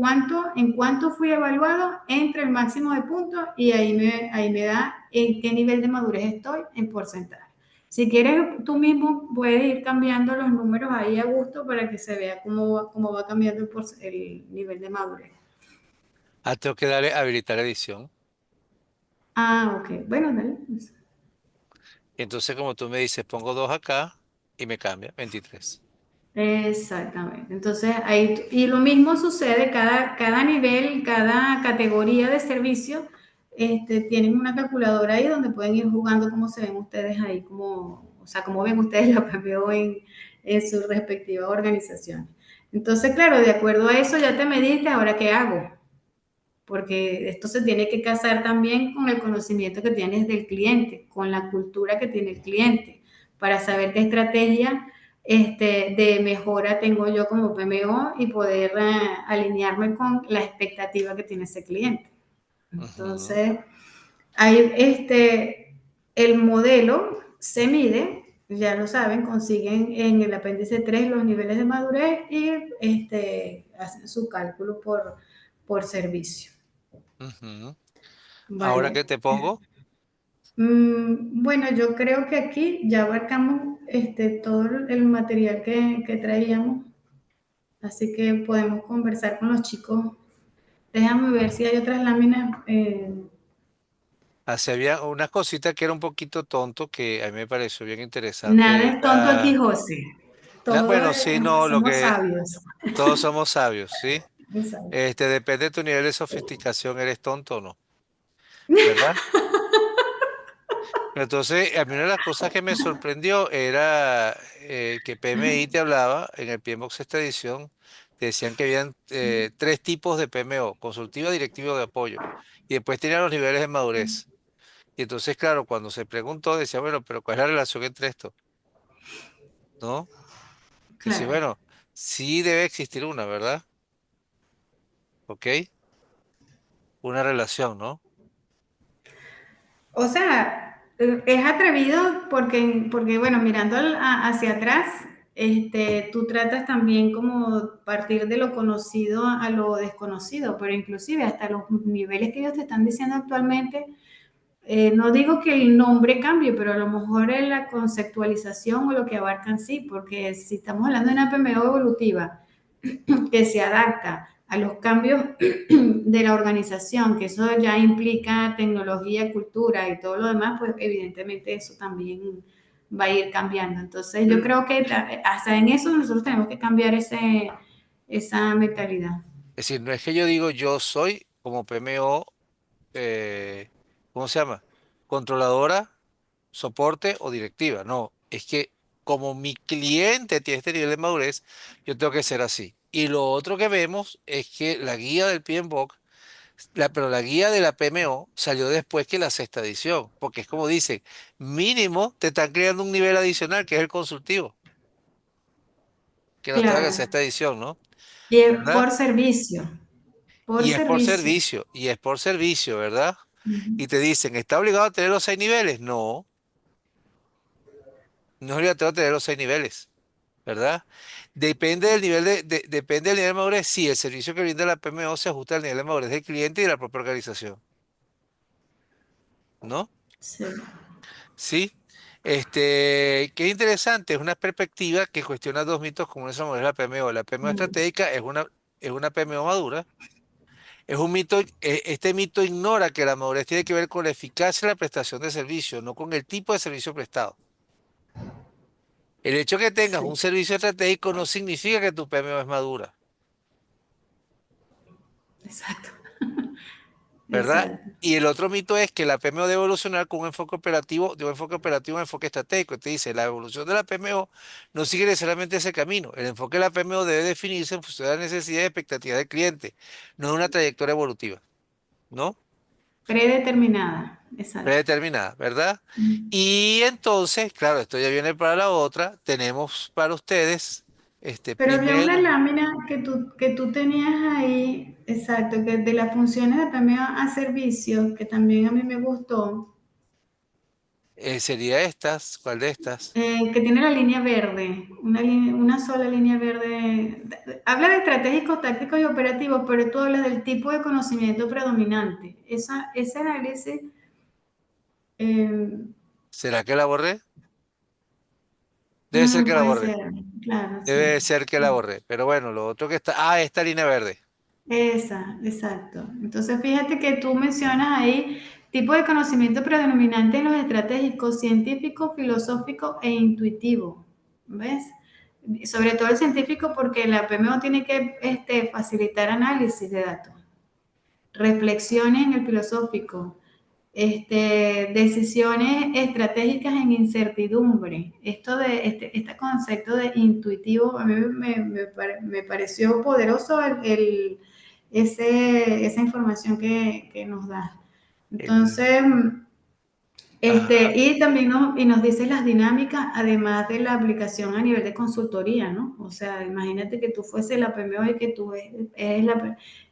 en cuánto fui evaluado entre el máximo de puntos y ahí me da en qué nivel de madurez estoy en porcentaje. Si quieres, tú mismo puedes ir cambiando los números ahí a gusto para que se vea cómo va cambiando el nivel de madurez. Ah, tengo que darle habilitar edición. Ah, ok. Bueno, dale. Y entonces, como tú me dices, pongo 2 acá y me cambia 23. Exactamente. Entonces, y lo mismo sucede, cada nivel, cada categoría de servicio, tienen una calculadora ahí donde pueden ir jugando cómo se ven ustedes ahí, o sea, cómo ven ustedes la PMO en su respectiva organización. Entonces, claro, de acuerdo a eso ya te mediste, ahora qué hago, porque esto se tiene que casar también con el conocimiento que tienes del cliente, con la cultura que tiene el cliente, para saber qué estrategia de mejora tengo yo como PMO y poder alinearme con la expectativa que tiene ese cliente. Ujú. Entonces, hay el modelo se mide, ya lo saben, consiguen en el apéndice 3 los niveles de madurez y hacen su cálculo por servicio. Ujú. Ahora Vale. que te pongo, Bueno, yo creo que aquí ya abarcamos todo el material que traíamos, así que podemos conversar con los chicos. Déjame ver si hay otras láminas. así había una cosita que era un poquito tonto que a mí me pareció bien Nada interesante. es tonto aquí, José. Todos Bueno, sí, no, lo somos que sabios. todos somos sabios, ¿sí? Exacto. Depende de tu nivel de sofisticación, eres tonto o no, ¿verdad? Entonces, a mí una de las cosas que me sorprendió era que PMI te hablaba, en el PMBOK esta edición, te decían que habían tres tipos de PMO: consultiva, directivo, de apoyo. Y después tenían los niveles de madurez. Y entonces, claro, cuando se preguntó, decía, bueno, pero ¿cuál es la relación entre esto? ¿No? Decía, Claro. bueno, sí debe existir una, ¿verdad? ¿Ok? Una relación, ¿no? O sea, es atrevido porque bueno, mirando hacia atrás, tú tratas también como partir de lo conocido a lo desconocido, pero inclusive hasta los niveles que ellos te están diciendo actualmente, no digo que el nombre cambie, pero a lo mejor en la conceptualización o lo que abarcan sí, porque si estamos hablando de una PMO evolutiva, que se adapta a los cambios de la organización, que eso ya implica tecnología, cultura y todo lo demás, pues evidentemente eso también va a ir cambiando. Entonces yo creo que hasta en eso nosotros tenemos que cambiar esa mentalidad. Es decir, no es que yo digo yo soy como PMO, ¿cómo se llama? Controladora, soporte o directiva. No, es que como mi cliente tiene este nivel de madurez, yo tengo que ser así. Y lo otro que vemos es que la guía del PMBOK, pero la guía de la PMO salió después que la sexta edición, porque es como dicen, mínimo te están creando un nivel adicional que es el consultivo, que no estaba en la Claro. sexta edición, ¿no? Y es ¿Verdad? por servicio, por Y es por servicio. servicio, y es por servicio, ¿verdad? Ujú. Y te dicen, ¿está obligado a tener los 6 niveles? No, no es obligatorio tener los 6 niveles. ¿Verdad? Depende del nivel depende del nivel de madurez. Sí, el servicio que brinda la PMO se ajusta al nivel de madurez del cliente y de la propia organización, ¿no? Sí. Sí. Qué interesante, es una perspectiva que cuestiona dos mitos comunes a la madurez de la PMO. La PMO Mm. estratégica es una PMO madura. Es un mito, este mito ignora que la madurez tiene que ver con la eficacia de la prestación de servicio, no con el tipo de servicio prestado. El hecho que tengas un Sí, servicio estratégico no significa que tu PMO es madura. exacto, ¿Verdad? exacto. Y el otro mito es que la PMO debe evolucionar con un enfoque operativo, de un enfoque operativo a un enfoque estratégico. Te dice, la evolución de la PMO no sigue necesariamente ese camino. El enfoque de la PMO debe definirse en función de las necesidades y expectativas del cliente, no es una trayectoria evolutiva, ¿no? Predeterminada, exacto. Predeterminada, ¿verdad? Mm. Y entonces, claro, esto ya viene para la otra. Tenemos para ustedes, Pero había una primero, lámina que tú tenías ahí, exacto, que de las funciones de premio a servicio, que también a mí me gustó, sería estas, ¿cuál de estas? que tiene la línea verde, una sola línea verde. Habla de estratégicos, tácticos y operativos, pero tú hablas del tipo de conocimiento predominante. Ese análisis, eh, ¿Será que la borré? Debe ser que la puede borré. ser, claro, Debe sí. ser que la borré. Pero bueno, lo otro que está. Ah, esta línea verde. Esa, exacto. Entonces, fíjate que tú mencionas ahí tipo de conocimiento predominante en los estratégicos, científico, filosófico e intuitivo. ¿Ves? Sobre todo el científico porque la PMO tiene que facilitar análisis de datos, reflexiones en el filosófico, decisiones estratégicas en incertidumbre. Esto de este concepto de intuitivo, a mí me pareció poderoso esa información que nos da. El, Entonces, ajá. y también nos dice las dinámicas, además de la aplicación a nivel de consultoría, ¿no? O sea, imagínate que tú fuese la PMO y que tú eres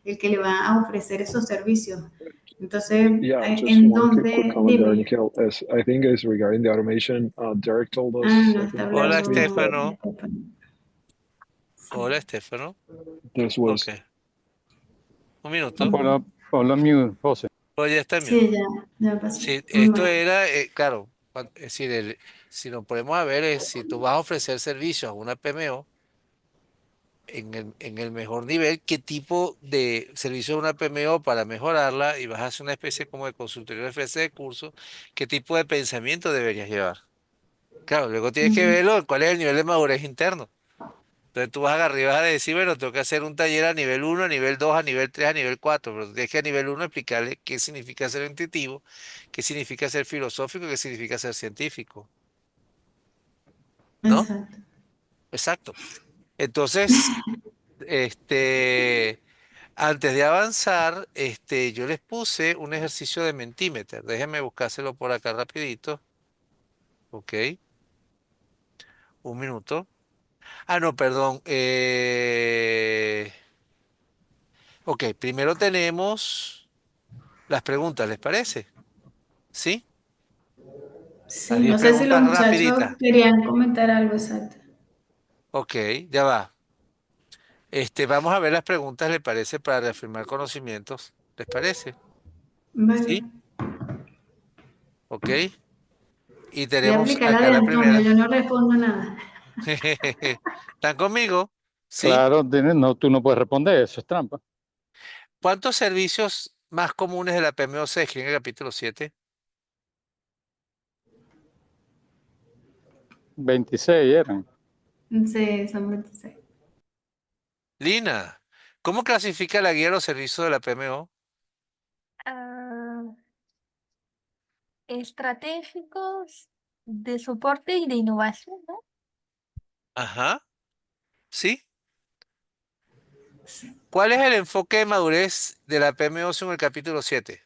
el que le va a ofrecer esos servicios. Entonces, Yeah, just ¿en one quick dónde? comment there, Dime. Nikhil. As I think is regarding the automation, Derek told Ah, us, no, I está think last Hola, week hablando that Estefano. Estefano. Hola, Sí, Estefano. this Ok. was Un minuto. ujú. Hola, hola, mi José. Oye, está mío. Sí, ya pasó. Sí, esto Bueno, era, claro, es decir, si nos ponemos a ver, si tú vas a ofrecer servicios a una PMO en el mejor nivel, ¿qué tipo de servicio a una PMO para mejorarla? Y vas a hacer una especie como de consultoría, una especie de curso, ¿qué tipo de pensamiento deberías llevar? Claro, luego tienes que ujú. verlo, cuál es el nivel de madurez interno. Entonces tú vas arriba y vas a decir, bueno, tengo que hacer un taller a nivel uno, a nivel 2, a nivel 3, a nivel 4, pero tú tienes que a nivel uno explicarle qué significa ser intuitivo, qué significa ser filosófico, qué significa ser científico, ¿no? Exacto. Exacto. Entonces, antes de avanzar, yo les puse un ejercicio de Mentimeter. Déjenme buscárselo por acá rapidito. Ok, un minuto. Ah, no, perdón. Ok, primero tenemos las preguntas, ¿les parece? ¿Sí? Las Sí, 10 no sé si los preguntas muchachos rapiditas. querían comentar algo, exacto. Ok, ya va. Vamos a ver las preguntas, ¿les parece? Para reafirmar conocimientos. ¿Les parece? Vale. ¿Sí? Ok. Y Voy a tenemos aplicar la de acá la Antonio, primera. yo no respondo nada. ¿Están conmigo? ¿Sí? Claro, no, tú no puedes responder, eso es trampa. ¿Cuántos servicios más comunes de la PMO se describen en el capítulo 7? 26 eran. Sí, son 26. Lina, ¿cómo clasifica la guía de los servicios de la PMO? Ah, estratégicos de soporte y de innovación, ¿no? Ajá, ¿sí? Sí. ¿Cuál es el enfoque de madurez de la PMO según el capítulo 7?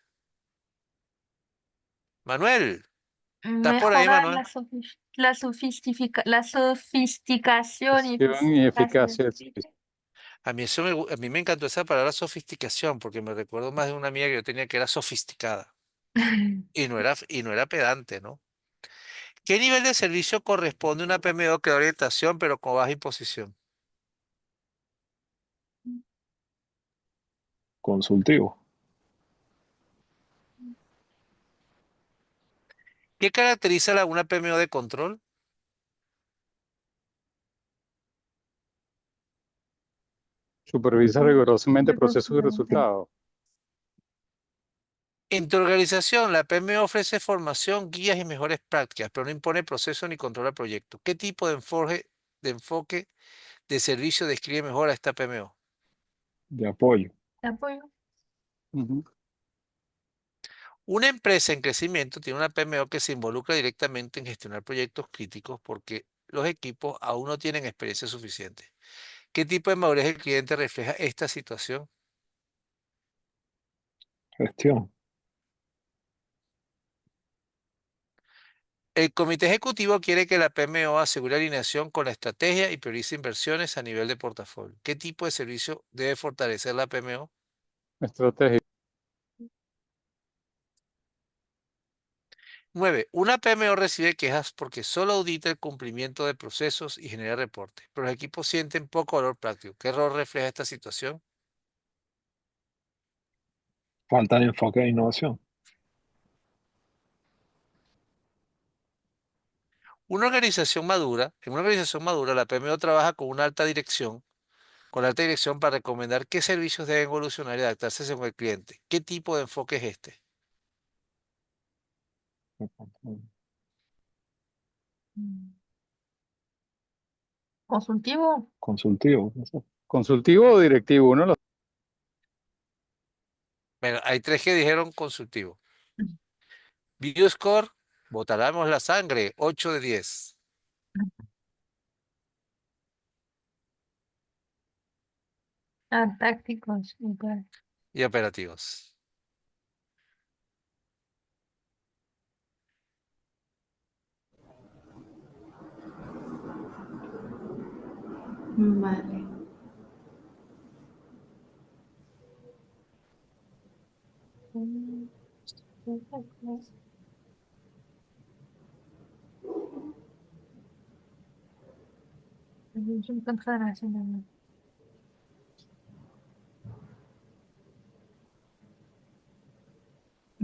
Manuel, ¿estás por ahí, Mejorar Manuel? la sofisticación y Acción y eficacia del eficacia del servicio. servicio. A mí me encantó esa palabra sofisticación porque me recuerdo más de una amiga que yo tenía que era sofisticada y no era pedante, ¿no? ¿Qué nivel de servicio corresponde a una PMO que da orientación pero con baja imposición? Consultivo. ¿Qué caracteriza a una PMO de control? Supervisa rigurosamente procesos y Rigurosamente. resultados. En tu organización, la PMO ofrece formación, guías y mejores prácticas, pero no impone proceso ni controla proyectos. ¿Qué tipo de enfoque de servicio describe mejor a esta PMO? De apoyo. De apoyo. Ujú. Una empresa en crecimiento tiene una PMO que se involucra directamente en gestionar proyectos críticos porque los equipos aún no tienen experiencia suficiente. ¿Qué tipo de madurez del cliente refleja esta situación? Gestión. El comité ejecutivo quiere que la PMO asegure alineación con la estrategia y priorice inversiones a nivel de portafolio. ¿Qué tipo de servicio debe fortalecer la PMO? Estrategia. 9. Una PMO recibe quejas porque solo audita el cumplimiento de procesos y genera reportes, pero los equipos sienten poco valor práctico. ¿Qué error refleja esta situación? Falta de enfoque de innovación. En una organización madura, la PMO trabaja con alta dirección para recomendar qué servicios deben evolucionar y adaptarse según el cliente. ¿Qué tipo de enfoque es este? Mm. Consultivo. Consultivo. No sé. Consultivo o directivo, uno de los Bueno, hay tres que dijeron consultivo. BioScore, botaremos la sangre, 8 de 10. Tácticos. Y operativos. Vale.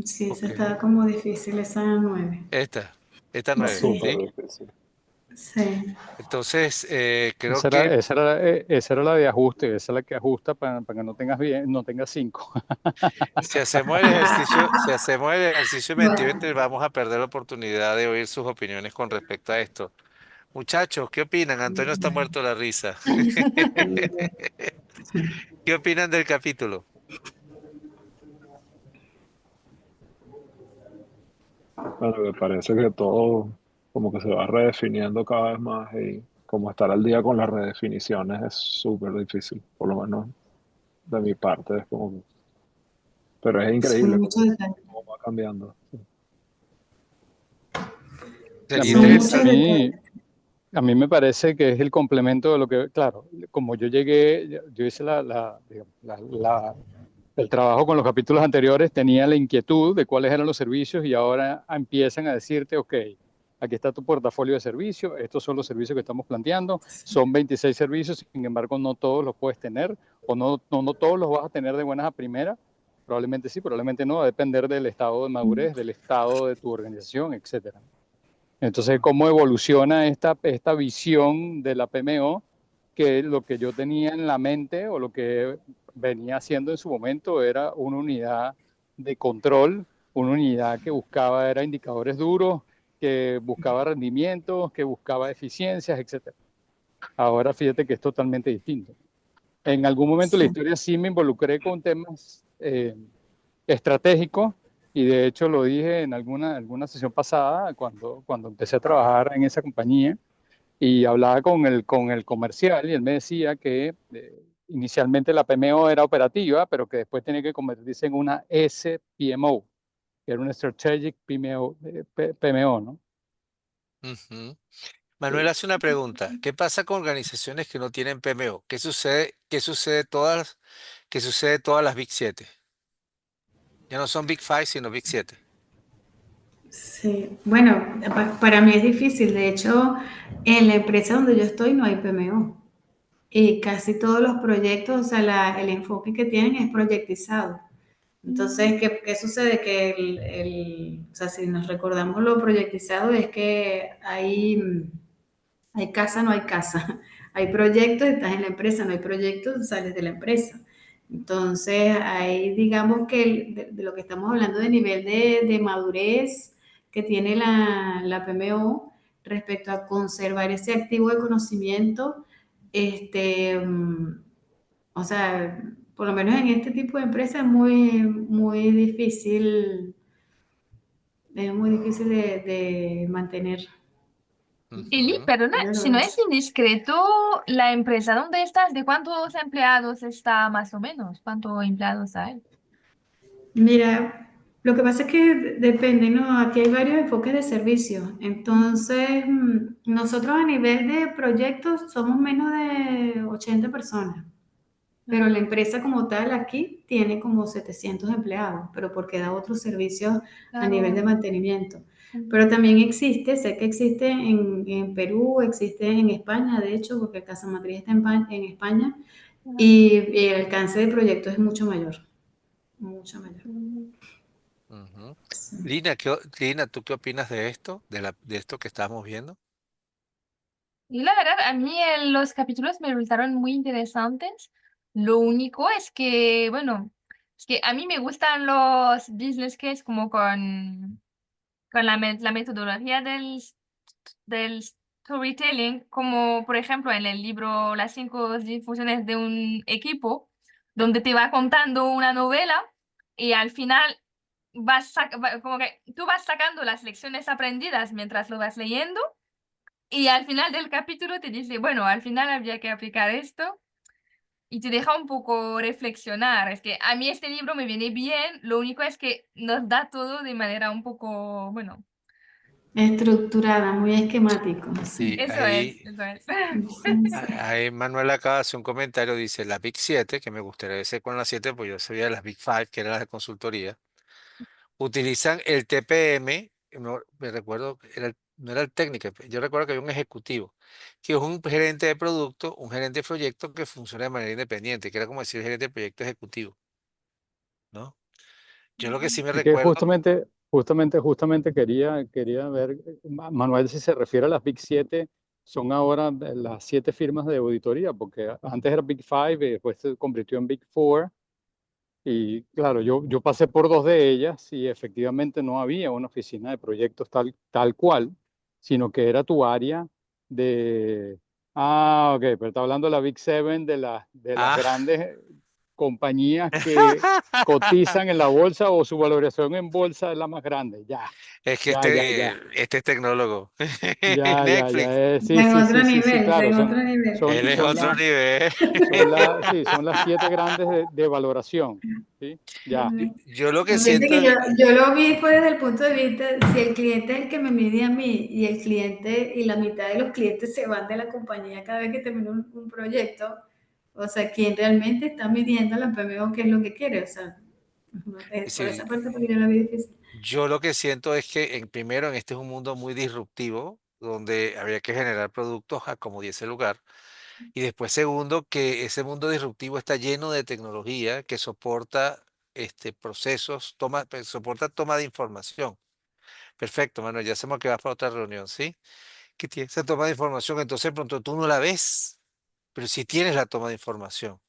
Sí, esa Ok. estaba como difícil, esa 9. Esta Está 9, súper Sí, ¿sí? difícil. sí. Entonces, creo Esa era, que esa era la de ajuste, esa es la que ajusta para que no tengas bien, no tengas 5. si hacemos el ejercicio Bueno, mentalmente, vamos a perder la oportunidad de oír sus opiniones con respecto a esto. Muchachos, ¿qué opinan? Antonio está muerto de la risa. ¿Qué opinan del capítulo? Bueno, me parece que todo como que se va redefiniendo cada vez más y como estar al día con las redefiniciones es súper difícil, por lo menos de mi parte, es como pero es Son increíble muchos detalles. cómo va cambiando. Sí. Sería Son muchos A interesante. detalles. mí, a mí me parece que es el complemento de lo que, claro, como yo llegué, yo hice digamos, el trabajo con los capítulos anteriores, tenía la inquietud de cuáles eran los servicios y ahora empiezan a decirte, ok, aquí está tu portafolio de servicios, estos son los servicios que estamos planteando, son 26 servicios, sin embargo no todos los puedes tener o no todos los vas a tener de buenas a primeras, probablemente sí, probablemente no, va a depender del estado de madurez, del estado de tu organización, etcétera. Entonces, ¿cómo evoluciona esta visión de la PMO? Que lo que yo tenía en la mente o lo que venía haciendo en su momento era una unidad de control, una unidad que buscaba era indicadores duros, que buscaba rendimientos, que buscaba eficiencias, etcétera. Ahora fíjate que es totalmente distinto. En algún momento de la Sí. historia sí me involucré con temas estratégico y de hecho lo dije en alguna sesión pasada cuando empecé a trabajar en esa compañía y hablaba con el comercial y él me decía que inicialmente la PMO era operativa, pero que después tenía que convertirse en una SPMO, que era una Strategic PMO, ¿no? Ujú. Manuel hace una pregunta. ¿Qué pasa con organizaciones que no tienen PMO? ¿Qué sucede todas las Big 7? Ya no son Big 5, sino Big 7. Sí, bueno, para mí es difícil. De hecho, en la empresa donde yo estoy no hay PMO. Y casi todos los proyectos, o sea, el enfoque que tienen es proyectizado. Entonces, ¿qué sucede? Que o sea, si nos recordamos lo proyectizado, es que hay casa, no hay casa. Hay proyectos, estás en la empresa, no hay proyectos, sales de la empresa. Entonces, ahí digamos que de lo que estamos hablando de nivel de madurez que tiene la PMO respecto a conservar ese activo de conocimiento, este, o sea, por lo menos en este tipo de empresas es muy difícil de mantener. Eli, Ujú. perdona, Yo si lo no veo. es indiscreto, la empresa donde estás, ¿de cuántos empleados está más o menos? ¿Cuántos empleados hay? Mira, lo que pasa es que depende, ¿no? Aquí hay varios enfoques de servicio. Entonces, nosotros a nivel de proyectos somos menos de 80 personas, pero la empresa como tal aquí tiene como 700 empleados, pero porque da otros servicios a nivel de Claro. mantenimiento. Pero también existe, sé que existe en Perú, existe en España, de hecho, porque Casa Matriz está en España, y el alcance de proyectos es mucho mayor, mucho mayor. Ujú. Sí. Lina, ¿tú qué opinas de esto? De esto que estamos viendo. Y la verdad, a mí los capítulos me resultaron muy interesantes. Lo único es que, bueno, es que a mí me gustan los business case como con la metodología del storytelling, como por ejemplo en el libro Las 5 difusiones de un equipo, donde te va contando una novela y al final como que tú vas sacando las lecciones aprendidas mientras lo vas leyendo y al final del capítulo te dice, bueno, al final habría que aplicar esto. Y te deja un poco reflexionar. Es que a mí este libro me viene bien, lo único es que nos da todo de manera un poco, bueno, Estructurada, muy esquemático, sí. Sí, eso es, eso es. Sí. ahí Manuel acaba de hacer un comentario, dice la Big 7, que me gustaría decir con las 7, pues yo sabía las Big 5, que eran las de consultoría, utilizan el TPM, me recuerdo, no era el técnico, yo recuerdo que había un ejecutivo, que es un gerente de producto, un gerente de proyecto que funciona de manera independiente, que era como decir el gerente de proyecto ejecutivo, ¿no? Yo lo que sí me Y que recuerdo, justamente quería ver, Manuel, si se refiere a las Big 7, son ahora las 7 firmas de auditoría, porque antes era Big 5 y después se convirtió en Big 4. Y claro, yo pasé por 2 de ellas y efectivamente no había una oficina de proyectos tal cual, sino que era tu área de... Ah, ok, pero está hablando de la Big Seven de las Ah, grandes compañías que cotizan en la bolsa o su valoración en bolsa es la más grande. Ya, es que ya, ya, ya. este es tecnólogo. Ya, ya, Netflix, ya. Sí, En sí, otro sí, sí, sí, nivel, claro. en otro nivel. él es otro nivel. Sí, son las siete grandes de valoración. ¿Sí? Ya. Yo lo que Fíjate siento, que yo lo vi fue desde el punto de vista, si el cliente es el que me mide a mí y el cliente y la mitad de los clientes se van de la compañía cada vez que termina un proyecto, o sea, ¿quién realmente está midiendo la PMO qué es lo que quiere? O sea, es por decir, esa parte porque yo la vi difícil. yo lo que siento es que primero en este es un mundo muy disruptivo, donde habría que generar productos a como diese lugar. Y después, segundo, que ese mundo disruptivo está lleno de tecnología que soporta procesos, soporta toma de información. Perfecto, Manuel, ya sabemos que vas para otra reunión, ¿sí? Que tiene esa toma de información, entonces de pronto tú no la ves, pero sí tienes la toma de información.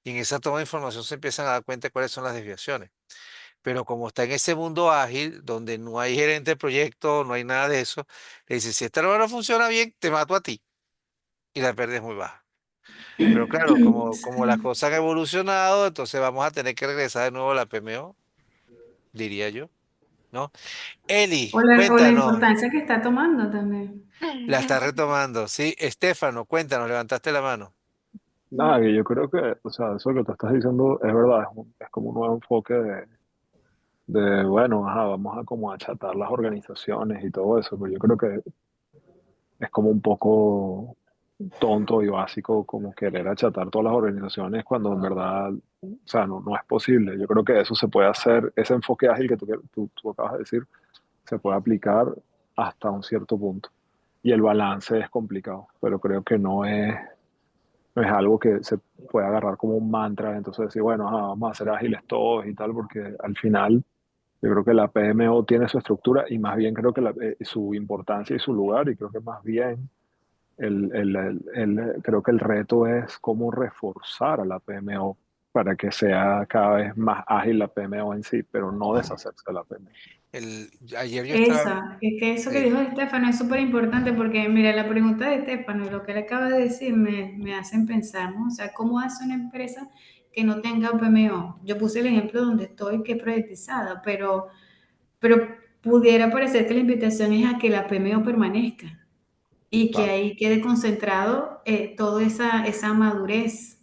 Y en esa toma de información se empiezan a dar cuenta de cuáles son las desviaciones. Pero como está en ese mundo ágil, donde no hay gerente de proyecto, no hay nada de eso, le dice, si esta nueva no funciona bien, te mato a ti. Y la pérdida es muy baja. Pero claro, como las cosas han evolucionado, entonces vamos a tener que regresar de nuevo a la PMO, diría yo, ¿no? Eli, O la cuéntanos, importancia que está tomando también. la está retomando, ¿sí? Estéfano, cuéntanos, levantaste la mano. Nada, que yo creo que, o sea, eso que tú estás diciendo es verdad, es como un nuevo enfoque bueno, ajá, vamos a como achatar las organizaciones y todo eso, pero yo creo que es como un poco tonto y básico como querer achatar todas las organizaciones cuando en verdad, o sea, no es posible. Yo creo que eso se puede hacer, ese enfoque ágil que tú acabas de decir, se puede aplicar hasta un cierto punto. Y el balance es complicado, pero creo que no es algo que se puede agarrar como un mantra, entonces decir, bueno, ajá, vamos a ser ágiles todos y tal, porque al final yo creo que la PMO tiene su estructura y más bien creo que su importancia y su lugar, y creo que más bien creo que el reto es cómo reforzar a la PMO para que sea cada vez más ágil la PMO en sí, pero no deshacerse de la PMO. Ayer yo estaba, Esa, es que eso que sí, dijo Estefano es súper importante porque, mira, la pregunta de Estefano y lo que él acaba de decir me hacen pensar, ¿no? O sea, ¿cómo hace una empresa que no tenga PMO? Yo puse el ejemplo donde estoy, que es proyectizada, pero pudiera parecer que la invitación es a que la PMO permanezca y que Claro. ahí quede concentrado toda esa madurez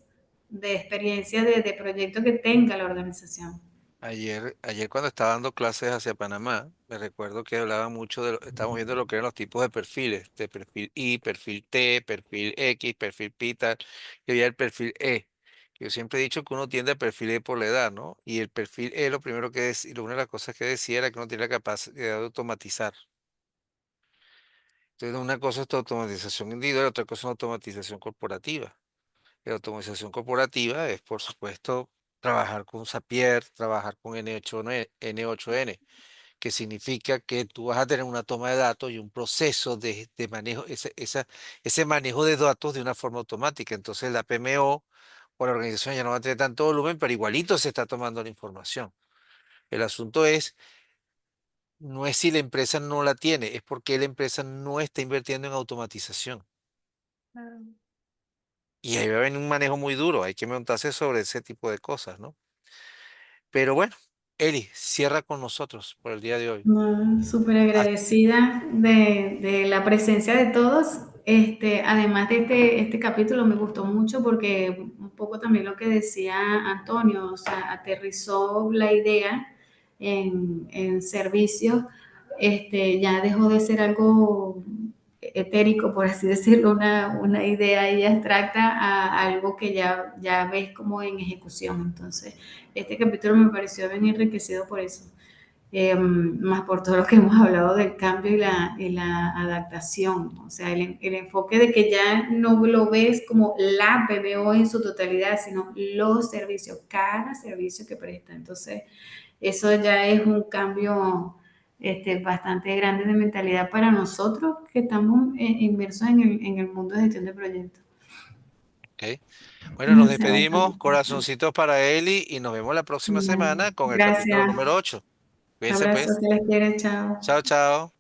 de experiencia de proyecto que tenga la organización. ayer cuando estaba dando clases hacia Panamá, me recuerdo que hablaba mucho estábamos viendo lo que eran los tipos de perfiles, de perfil I, perfil T, perfil X, perfil P, tal, y había el perfil E. Yo siempre he dicho que uno tiende al perfil E por la edad, ¿no? Y el perfil E lo primero que decía, una de las cosas que decía era que uno tiene la capacidad de automatizar. Entonces, una cosa es tu automatización individual, otra cosa es automatización corporativa. La automatización corporativa es, por supuesto, trabajar con Zapier, trabajar con N8N, que significa que tú vas a tener una toma de datos y un proceso de manejo, ese manejo de datos de una forma automática. Entonces, la PMO o la organización ya no va a tener tanto volumen, pero igualito se está tomando la información. El asunto no es si la empresa no la tiene, es porque la empresa no está invirtiendo en automatización. Claro. Y ahí va a venir un manejo muy duro, hay que montarse sobre ese tipo de cosas, ¿no? Pero bueno, Eli, cierra con nosotros por el día de hoy. No, súper Ah, agradecida de la presencia de todos. Además de este capítulo me gustó mucho porque un poco también lo que decía Antonio, o sea, aterrizó la idea en servicios, ya dejó de ser algo etérico, por así decirlo, una idea ahí abstracta a algo que ya ves como en ejecución. Entonces, este capítulo me pareció bien enriquecido por eso, más por todo lo que hemos hablado del cambio y la adaptación, o sea, el enfoque de que ya no lo ves como la PBO en su totalidad, sino los servicios, cada servicio que presta. Entonces, eso ya es un cambio bastante grande de mentalidad para nosotros que estamos inmersos en el mundo de gestión de proyectos. ok. Bueno, nos Demasiado despedimos, interesante. corazoncitos para Eli y nos vemos la próxima Bueno, semana con el capítulo gracias. número 8. Cuídense Abrazo, pues. que les quiere, chao. Chao, chao.